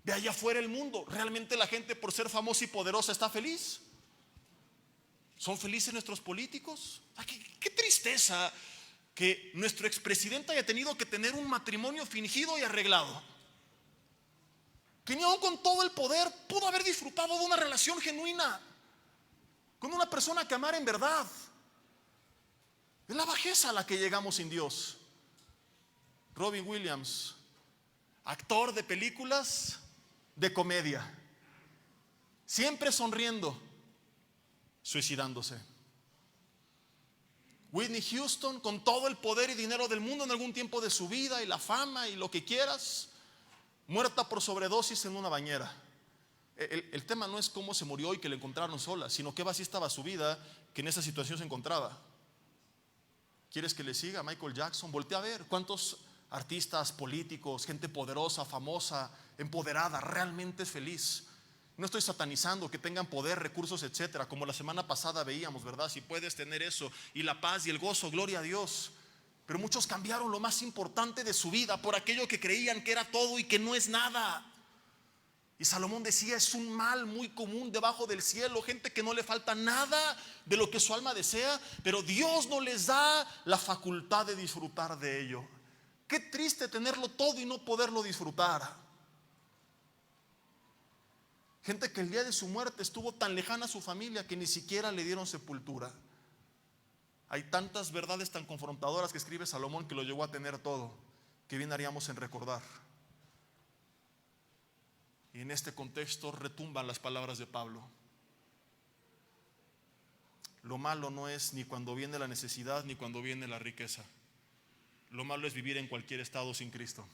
Speaker 1: De allá afuera el mundo, ¿realmente la gente por ser famosa y poderosa está feliz? ¿Son felices nuestros políticos? Qué tristeza que nuestro expresidente haya tenido que tener un matrimonio fingido y arreglado. Que ni aún con todo el poder pudo haber disfrutado de una relación genuina con una persona que amara en verdad. Es la bajeza a la que llegamos sin Dios. Robin Williams, actor de películas de comedia, siempre sonriendo, suicidándose. Whitney Houston, con todo el poder y dinero del mundo en algún tiempo de su vida y la fama y lo que quieras, muerta por sobredosis en una bañera. El tema no es cómo se murió y que la encontraron sola, sino qué vacía estaba su vida, que en esa situación se encontraba. ¿Quieres que le siga? Michael Jackson, voltea a ver cuántos artistas, políticos, gente poderosa, famosa, empoderada, realmente es feliz. No estoy satanizando que tengan poder, recursos, etcétera, como la semana pasada veíamos, ¿verdad? Si puedes tener eso y la paz y el gozo, gloria a Dios. Pero muchos cambiaron lo más importante de su vida por aquello que creían que era todo y que no es nada. Y Salomón decía: es un mal muy común debajo del cielo, gente que no le falta nada de lo que su alma desea, pero Dios no les da la facultad de disfrutar de ello. Qué triste tenerlo todo y no poderlo disfrutar. Gente que el día de su muerte estuvo tan lejana a su familia que ni siquiera le dieron sepultura. Hay tantas verdades tan confrontadoras que escribe Salomón, que lo llegó a tener todo, que bien haríamos en recordar. Y en este contexto retumban las palabras de Pablo. Lo malo no es ni cuando viene la necesidad ni cuando viene la riqueza. Lo malo es vivir en cualquier estado sin Cristo.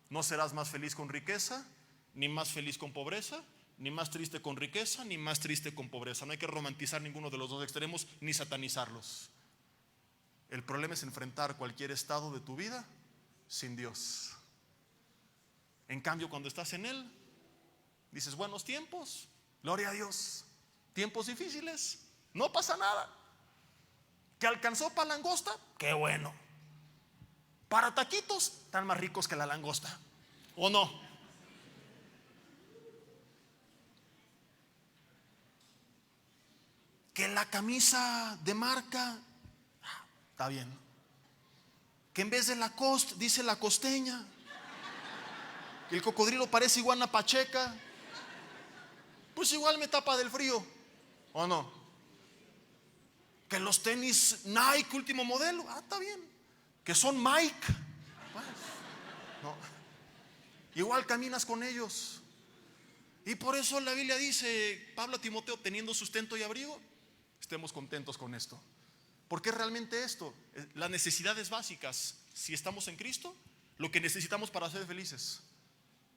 Speaker 1: No serás más feliz con riqueza, ni más feliz con pobreza, ni más triste con riqueza, ni más triste con pobreza. No hay que romantizar ninguno de los dos extremos, ni satanizarlos. El problema es enfrentar cualquier estado de tu vida sin Dios. En cambio, cuando estás en Él, dices, buenos tiempos, gloria a Dios. Tiempos difíciles, no pasa nada. ¿Que alcanzó para langosta? Qué bueno. Para taquitos, están más ricos que la langosta, ¿o no? Que la camisa de marca, está bien. Que en vez de Lacoste dice la costeña. Que el cocodrilo parece iguana pacheca. Pues igual me tapa del frío, ¿o no? Que los tenis Nike último modelo, está bien. Que son Mike, pues, no. Igual caminas con ellos. Y por eso la Biblia dice, Pablo a Timoteo, teniendo sustento y abrigo, estemos contentos con esto. ¿Por qué realmente esto? Las necesidades básicas, si estamos en Cristo, lo que necesitamos para ser felices.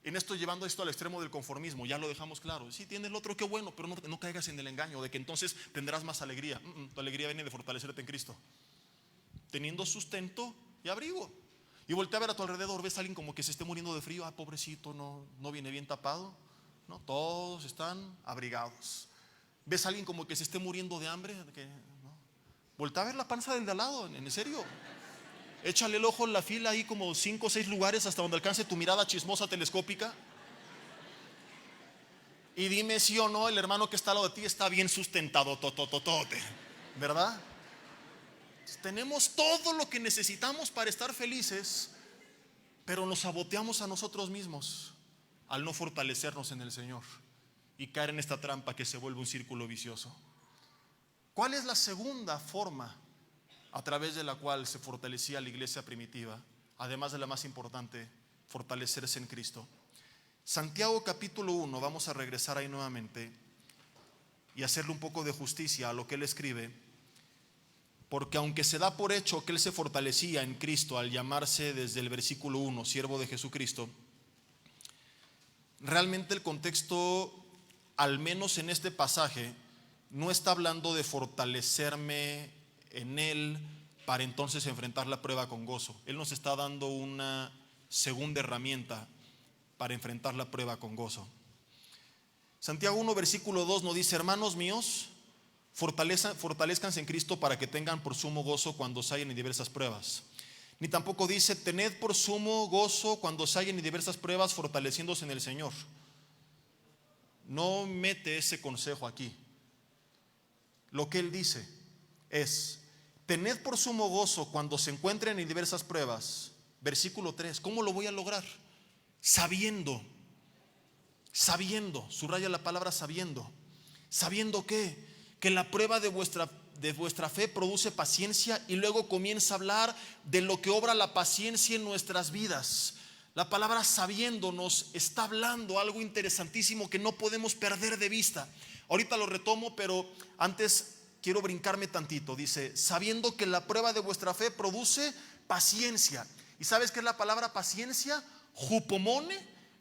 Speaker 1: En esto, llevando esto al extremo del conformismo, ya lo dejamos claro. Sí, tienes el otro, qué bueno, pero no caigas en el engaño de que entonces tendrás más alegría. Tu alegría viene de fortalecerte en Cristo, teniendo sustento y abrigo. Y voltea a ver a tu alrededor, ves a alguien como que se esté muriendo de frío. Pobrecito, no viene bien tapado. No, todos están abrigados. Ves a alguien como que se esté muriendo de hambre, ¿no? Voltea a ver la panza del de al lado, en serio. Échale el ojo en la fila ahí como 5 o 6 lugares hasta donde alcance tu mirada chismosa telescópica. Y dime si o no el hermano que está al lado de ti está bien sustentado, totototote, ¿verdad? Tenemos todo lo que necesitamos para estar felices, pero nos saboteamos a nosotros mismos al no fortalecernos en el Señor y caer en esta trampa que se vuelve un círculo vicioso. ¿Cuál es la segunda forma a través de la cual se fortalecía la iglesia primitiva? Además de la más importante, fortalecerse en Cristo. Santiago capítulo 1, vamos a regresar ahí nuevamente y hacerle un poco de justicia a lo que él escribe, porque aunque se da por hecho que él se fortalecía en Cristo al llamarse desde el versículo 1 siervo de Jesucristo, realmente el contexto, al menos en este pasaje, no está hablando de fortalecerme en Él para entonces enfrentar la prueba con gozo. Él nos está dando una segunda herramienta para enfrentar la prueba con gozo. Santiago 1 versículo 2 nos dice: hermanos míos, fortalezcanse en Cristo para que tengan por sumo gozo cuando se hallen en diversas pruebas. Ni tampoco dice: tened por sumo gozo cuando se hallen en diversas pruebas, fortaleciéndose en el Señor. No mete ese consejo aquí. Lo que él dice es: tened por sumo gozo cuando se encuentren en diversas pruebas. Versículo 3, ¿cómo lo voy a lograr? Sabiendo, subraya la palabra sabiendo. ¿Sabiendo qué? Que la prueba de vuestra fe produce paciencia, y luego comienza a hablar de lo que obra la paciencia en nuestras vidas. La palabra sabiendo nos está hablando algo interesantísimo que no podemos perder de vista. Ahorita lo retomo, pero antes quiero brincarme tantito. Dice: sabiendo que la prueba de vuestra fe produce paciencia. ¿Y sabes qué es la palabra paciencia? Jupomone,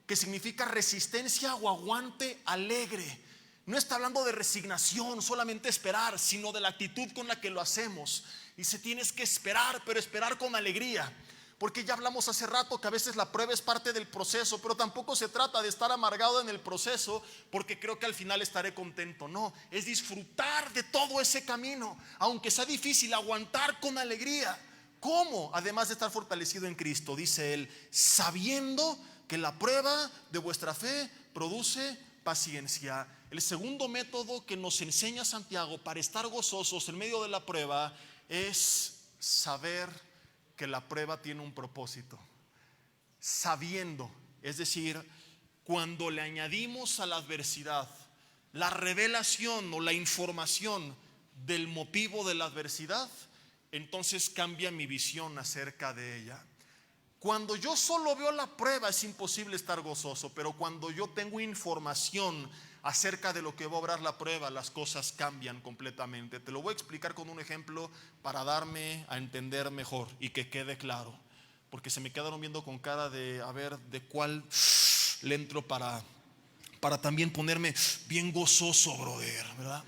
Speaker 1: que significa resistencia o aguante alegre. No está hablando de resignación, solamente esperar, sino de la actitud con la que lo hacemos. Dice: tienes que esperar, pero esperar con alegría. Porque ya hablamos hace rato que a veces la prueba es parte del proceso, pero tampoco se trata de estar amargado en el proceso porque creo que al final estaré contento. No, es disfrutar de todo ese camino, aunque sea difícil, aguantar con alegría. ¿Cómo? Además de estar fortalecido en Cristo, dice él, sabiendo que la prueba de vuestra fe produce paciencia. El segundo método que nos enseña Santiago para estar gozosos en medio de la prueba es saber que la prueba tiene un propósito. Sabiendo, es decir, cuando le añadimos a la adversidad la revelación o la información del motivo de la adversidad, entonces cambia mi visión acerca de ella. Cuando yo solo veo la prueba es imposible estar gozoso, pero cuando yo tengo información acerca de lo que va a obrar la prueba, las cosas cambian completamente. Te lo voy a explicar con un ejemplo para darme a entender mejor y que quede claro, porque se me quedaron viendo con cara de a ver de cuál le entro para para también ponerme bien gozoso, brother, ¿verdad?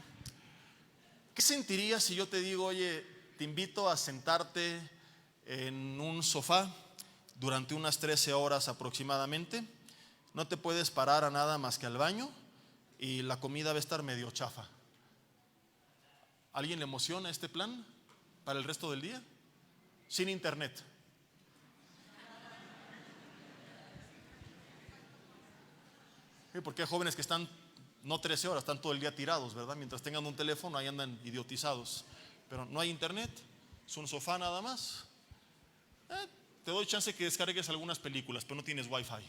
Speaker 1: ¿Qué sentirías si yo te digo, oye, te invito a sentarte en un sofá durante unas 13 horas aproximadamente? No te puedes parar a nada más que al baño y la comida va a estar medio chafa. ¿Alguien le emociona este plan para el resto del día? Sin internet. Porque hay jóvenes que están no 13 horas, están todo el día tirados, ¿verdad? Mientras tengan un teléfono, ahí andan idiotizados. Pero no hay internet, es un sofá nada más. Te doy chance que descargues algunas películas, pero no tienes wifi.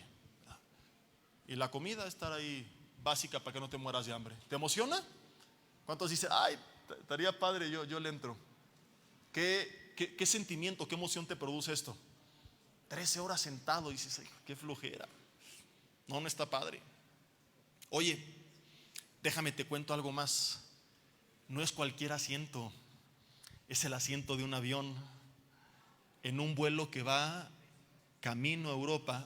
Speaker 1: Y la comida estar ahí básica para que no te mueras de hambre. ¿Te emociona? ¿Cuántos dicen, ay, estaría padre, yo le entro? ¿Qué sentimiento, qué emoción te produce esto? 13 horas sentado y dices, ay, qué flojera. No está padre. Oye, déjame te cuento algo más. No es cualquier asiento, es el asiento de un avión en un vuelo que va camino a Europa,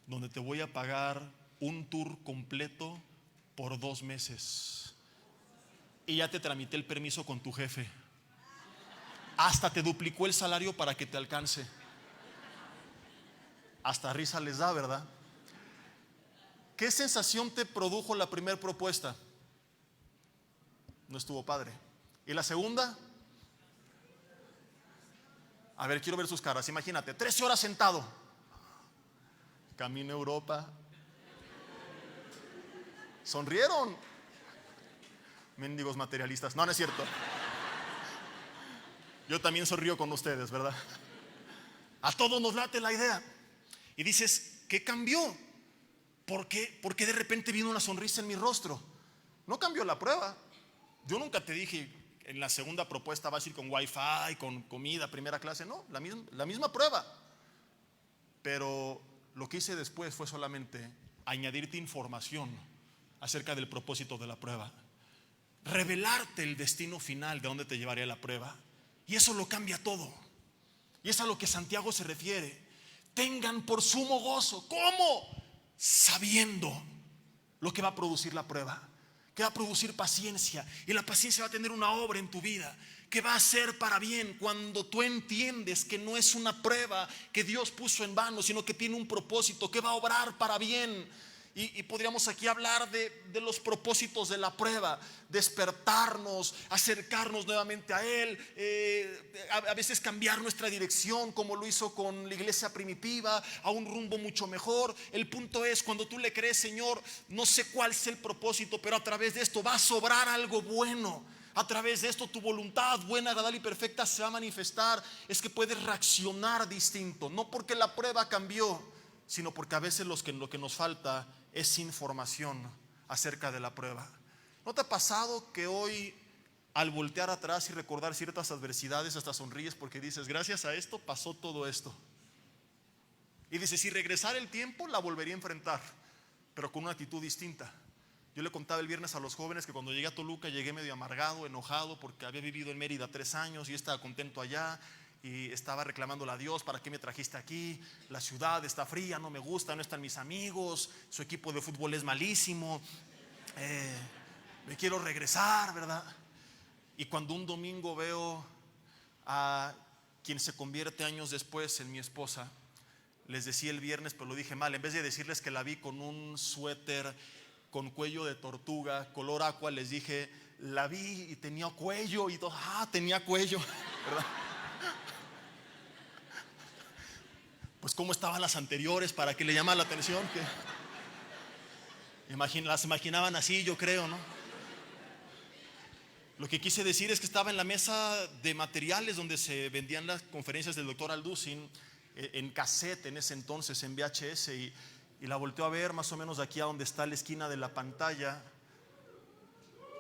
Speaker 1: donde te voy a pagar un tour completo por 2 meses. Y ya te tramité el permiso con tu jefe. Hasta te duplicó el salario para que te alcance. Hasta risa les da, ¿verdad? ¿Qué sensación te produjo la primera propuesta? No estuvo padre. ¿Y la segunda? A ver, quiero ver sus caras. Imagínate, 13 horas sentado. Camino a Europa. Sonrieron. Mendigos materialistas. No, no es cierto. Yo también sonrío con ustedes, ¿verdad? A todos nos late la idea. Y dices, ¿qué cambió? ¿Por qué de repente vino una sonrisa en mi rostro? No cambió la prueba. Yo nunca te dije, en la segunda propuesta vas a ir con wifi, con comida, primera clase. No, la misma prueba. Pero lo que hice después fue solamente añadirte información acerca del propósito de la prueba. Revelarte el destino final de dónde te llevaría la prueba. Y eso lo cambia todo. Y es a lo que Santiago se refiere. Tengan por sumo gozo. ¿Cómo? Sabiendo lo que va a producir la prueba, que va a producir paciencia, y la paciencia va a tener una obra en tu vida que va a ser para bien cuando tú entiendes que no es una prueba que Dios puso en vano, sino que tiene un propósito que va a obrar para bien. Y podríamos aquí hablar de los propósitos de la prueba: despertarnos, acercarnos nuevamente a Él, a veces cambiar nuestra dirección, como lo hizo con la iglesia primitiva, a un rumbo mucho mejor. El punto es, cuando tú le crees, Señor, no sé cuál es el propósito, pero a través de esto va a sobrar algo bueno. A través de esto tu voluntad buena, agradable y perfecta se va a manifestar. Es que puedes reaccionar distinto, no porque la prueba cambió, sino porque a veces lo que nos falta es información acerca de la prueba. ¿No te ha pasado que hoy, al voltear atrás y recordar ciertas adversidades, hasta sonríes porque dices, gracias a esto pasó todo esto? Y dices, si regresara el tiempo la volvería a enfrentar, pero con una actitud distinta. Yo le contaba el viernes a los jóvenes que cuando llegué a Toluca llegué medio amargado, enojado, porque había vivido en Mérida 3 años y estaba contento allá. Y estaba reclamándole a Dios, ¿para qué me trajiste aquí? La ciudad está fría, no me gusta, no están mis amigos, su equipo de fútbol es malísimo, me quiero regresar, ¿verdad? Y cuando un domingo veo a quien se convierte años después en mi esposa, les decía el viernes, pero lo dije mal, en vez de decirles que la vi con un suéter con cuello de tortuga, color aqua, les dije, la vi y tenía cuello y todo. Tenía cuello, ¿verdad? Pues cómo estaban las anteriores para que le llamara la atención, que las imaginaban así, yo creo, ¿no? Lo que quise decir es que estaba en la mesa de materiales donde se vendían las conferencias del doctor Alducin, en cassette en ese entonces, en VHS, y la volteo a ver más o menos de aquí a donde está la esquina de la pantalla.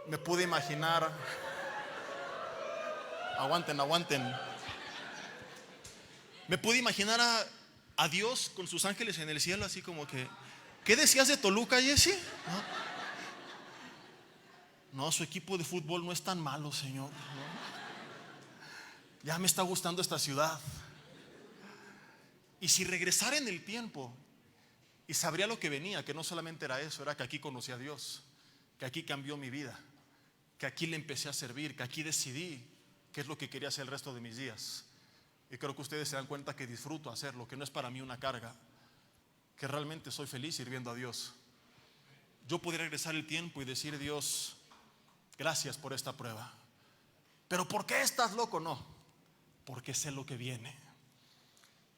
Speaker 1: Me pude imaginar, aguanten, me pude imaginar a Dios con sus ángeles en el cielo, así como que, ¿qué decías de Toluca, Jesse? No, su equipo de fútbol no es tan malo, Señor, ¿no? Ya me está gustando esta ciudad. Y si regresara en el tiempo y sabría lo que venía, que no solamente era eso, era que aquí conocí a Dios, que aquí cambió mi vida, que aquí le empecé a servir, que aquí decidí qué es lo que quería hacer el resto de mis días. Y creo que ustedes se dan cuenta que disfruto hacerlo, que no es para mí una carga, que realmente soy feliz sirviendo a Dios. Yo podría regresar el tiempo y decir: Dios, gracias por esta prueba. ¿Pero por qué estás loco? No, porque sé lo que viene.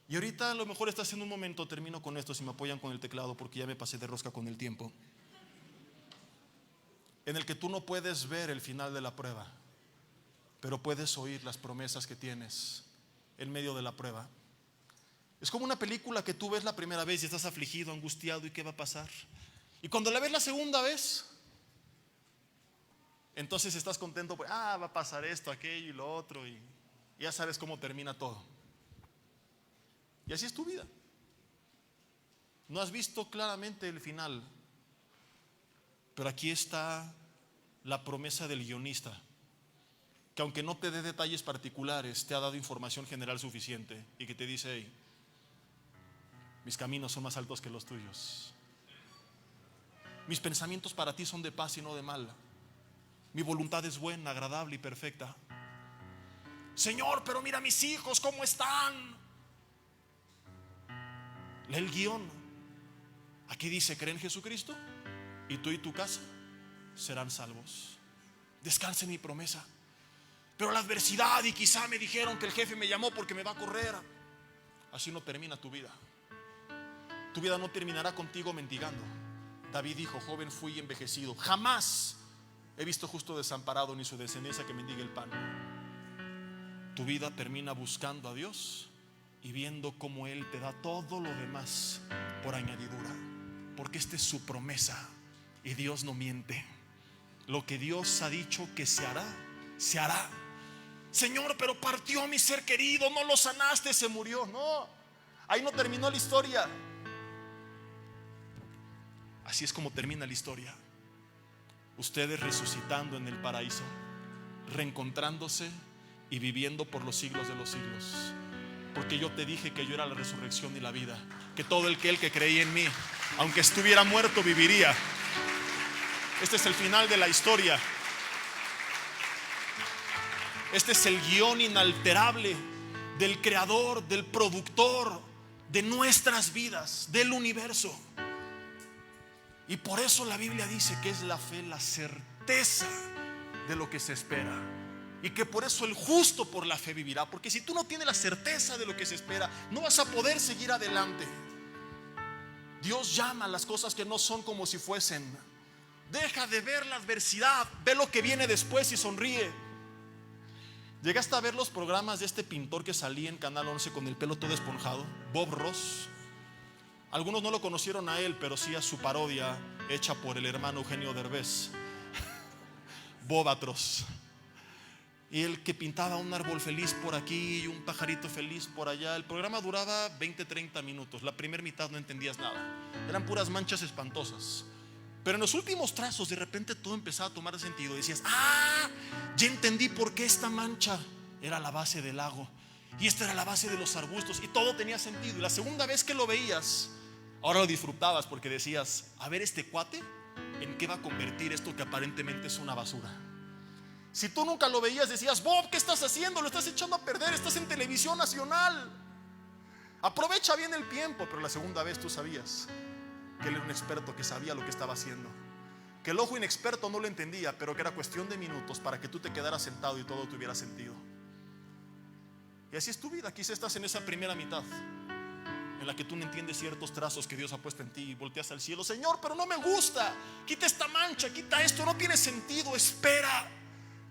Speaker 1: Y ahorita a lo mejor estás en un momento, termino con esto, si me apoyan con el teclado, porque ya me pasé de rosca con el tiempo, en el que tú no puedes ver el final de la prueba, pero puedes oír las promesas que tienes en medio de la prueba. Es como una película que tú ves la primera vez y estás afligido, angustiado, ¿y qué va a pasar? Y cuando la ves la segunda vez, entonces estás contento, pues, va a pasar esto, aquello y lo otro, y ya sabes cómo termina todo. Y así es tu vida. No has visto claramente el final, pero aquí está la promesa del guionista, que aunque no te dé detalles particulares, te ha dado información general suficiente y que te dice: hey, mis caminos son más altos que los tuyos. Mis pensamientos para ti son de paz y no de mal. Mi voluntad es buena, agradable y perfecta. Señor, pero mira mis hijos, ¿cómo están? Lee el guión. Aquí dice: cree en Jesucristo y tú y tu casa serán salvos. Descansa en mi promesa. Pero la adversidad, y quizá me dijeron que el jefe me llamó porque me va a correr. Así no termina tu vida. Tu vida no terminará contigo mendigando. David dijo: joven fui envejecido, jamás he visto justo desamparado ni su descendencia que mendigue el pan. Tu vida termina buscando a Dios y viendo cómo Él te da todo lo demás por añadidura, porque esta es su promesa y Dios no miente. Lo que Dios ha dicho que se hará, se hará. Señor, pero partió mi ser querido, no lo sanaste, se murió. No, ahí no terminó la historia. Así es como termina la historia. Ustedes resucitando en el paraíso, reencontrándose y viviendo por los siglos de los siglos. Porque yo te dije que yo era la resurrección y la vida, que todo el que creía en mí, aunque estuviera muerto, viviría. Este es el final de la historia. Este es el guión inalterable del creador, del productor de nuestras vidas, del universo. Y por eso la Biblia dice que es la fe, la certeza de lo que se espera, y que por eso el justo por la fe vivirá. Porque si tú no tienes la certeza de lo que se espera, no vas a poder seguir adelante. Dios llama a las cosas que no son como si fuesen. Deja de ver la adversidad, ve lo que viene después y sonríe. ¿Llegaste a ver los programas de este pintor que salía en Canal 11 con el pelo todo esponjado? Bob Ross. Algunos no lo conocieron a él, pero sí a su parodia hecha por el hermano Eugenio Derbez, Bobatros. Y el que pintaba un árbol feliz por aquí y un pajarito feliz por allá. El programa duraba 20-30 minutos. La primera mitad no entendías nada, eran puras manchas espantosas. Pero en los últimos trazos de repente todo empezaba a tomar sentido. Decías: ya entendí por qué esta mancha era la base del lago y esta era la base de los arbustos, y todo tenía sentido. Y la segunda vez que lo veías, ahora lo disfrutabas, porque decías: a ver, este cuate, ¿en qué va a convertir esto que aparentemente es una basura? Si tú nunca lo veías, decías: Bob, ¿qué estás haciendo? Lo estás echando a perder, estás en televisión nacional. Aprovecha bien el tiempo. Pero la segunda vez tú sabías que él era un experto, que sabía lo que estaba haciendo, que el ojo inexperto no lo entendía, pero que era cuestión de minutos para que tú te quedaras sentado y todo tuviera sentido. Y así es tu vida. Quizás estás en esa primera mitad en la que tú no entiendes ciertos trazos que Dios ha puesto en ti, y volteas al cielo: Señor, pero no me gusta, quita esta mancha, quita esto, no tiene sentido. Espera,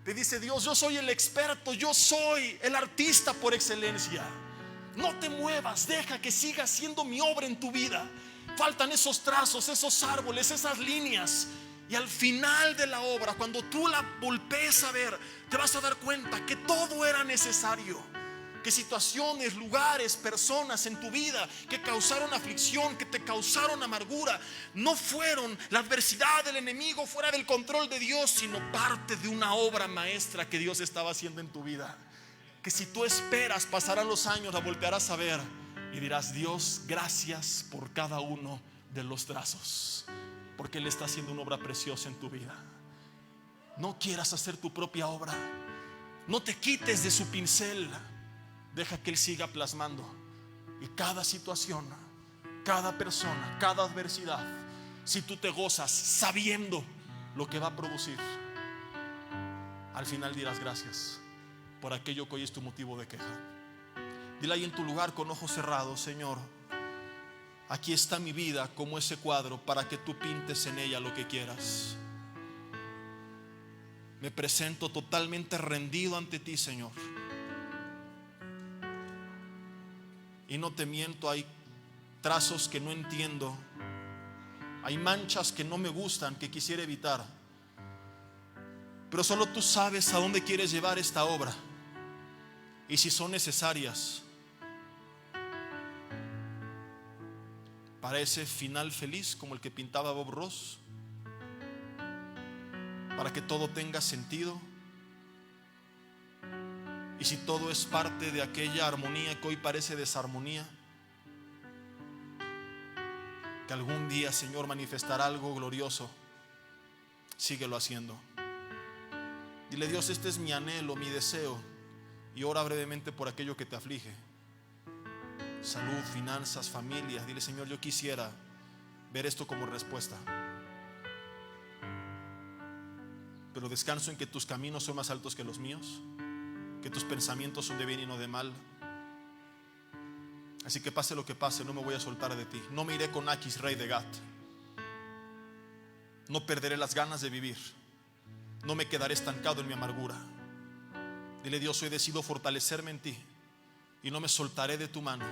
Speaker 1: te dice Dios: yo soy el experto, yo soy el artista por excelencia. No te muevas, deja que siga siendo mi obra en tu vida. Faltan esos trazos, esos árboles, esas líneas, y al final de la obra, cuando tú la voltees a ver, te vas a dar cuenta que todo era necesario. Que situaciones, lugares, personas en tu vida que causaron aflicción, que te causaron amargura, no fueron la adversidad del enemigo fuera del control de Dios, sino parte de una obra maestra que Dios estaba haciendo en tu vida. Que si tú esperas, pasarán los años, la voltearás a ver y dirás: Dios, gracias por cada uno de los trazos, porque Él está haciendo una obra preciosa en tu vida. No quieras hacer tu propia obra. No te quites de su pincel. Deja que Él siga plasmando. Y cada situación, cada persona, cada adversidad, si tú te gozas sabiendo lo que va a producir, al final dirás gracias por aquello que hoy es tu motivo de queja. Dile ahí en tu lugar con ojos cerrados: Señor, aquí está mi vida como ese cuadro para que tú pintes en ella lo que quieras. Me presento totalmente rendido ante ti, Señor. Y no te miento, hay trazos que no entiendo, hay manchas que no me gustan, que quisiera evitar, pero solo tú sabes a dónde quieres llevar esta obra y si son necesarias para ese final feliz como el que pintaba Bob Ross, para que todo tenga sentido. Y si todo es parte de aquella armonía que hoy parece desarmonía, que algún día, Señor, manifestará algo glorioso, síguelo haciendo. Dile: Dios, este es mi anhelo, mi deseo. Y ora brevemente por aquello que te aflige: salud, finanzas, familia. Dile: Señor, yo quisiera ver esto como respuesta, pero descanso en que tus caminos son más altos que los míos, que tus pensamientos son de bien y no de mal. Así que pase lo que pase, no me voy a soltar de ti. No me iré con Aquis, rey de Gat. No perderé las ganas de vivir. No me quedaré estancado en mi amargura. Dile: Dios, hoy decido fortalecerme en ti y no me soltaré de tu mano.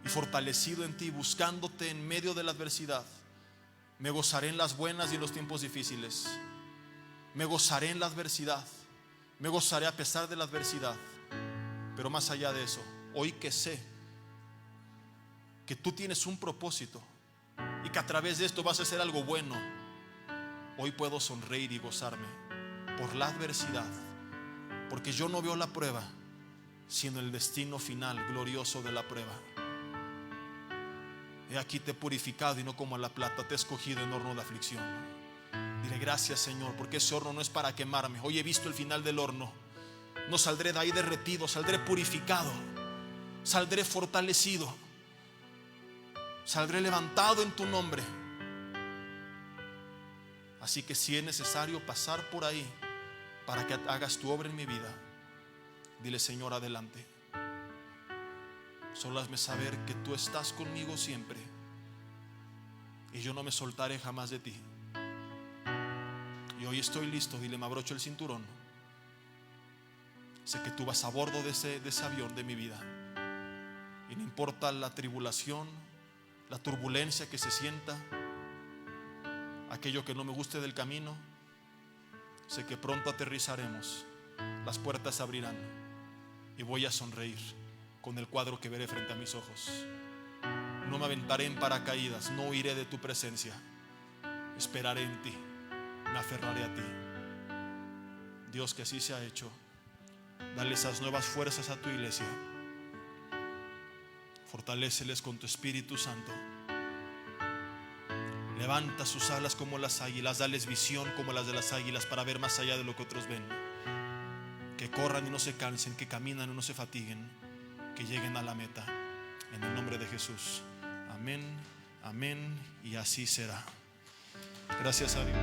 Speaker 1: Y fortalecido en ti, buscándote en medio de la adversidad, me gozaré en las buenas y en los tiempos difíciles. Me gozaré en la adversidad. Me gozaré a pesar de la adversidad. Pero más allá de eso, hoy que sé que tú tienes un propósito y que a través de esto vas a hacer algo bueno, hoy puedo sonreír y gozarme por la adversidad, porque yo no veo la prueba, sino el destino final glorioso de la prueba. He aquí te he purificado y no como a la plata, te he escogido en horno de aflicción. Dile: gracias, Señor, porque ese horno no es para quemarme. Hoy he visto el final del horno. No saldré de ahí derretido, saldré purificado, saldré fortalecido, saldré levantado en tu nombre. Así que si es necesario pasar por ahí para que hagas tu obra en mi vida, dile: Señor, adelante. Solo hazme saber que tú estás conmigo siempre y yo no me soltaré jamás de ti. Y hoy estoy listo. Dile: me abrocho el cinturón. Sé que tú vas a bordo de ese avión de mi vida, y no importa la tribulación, la turbulencia que se sienta, aquello que no me guste del camino, sé que pronto aterrizaremos, las puertas se abrirán y voy a sonreír con el cuadro que veré frente a mis ojos. No me aventaré en paracaídas, no huiré de tu presencia, esperaré en ti, me aferraré a ti. Dios, que así se ha hecho. Dale esas nuevas fuerzas a tu iglesia. Fortaléceles con tu Espíritu Santo. Levanta sus alas como las águilas. Dales visión como las de las águilas para ver más allá de lo que otros ven. Que corran y no se cansen, que caminan y no se fatiguen, que lleguen a la meta. En el nombre de Jesús. Amén, amén, y así será. Gracias a Dios.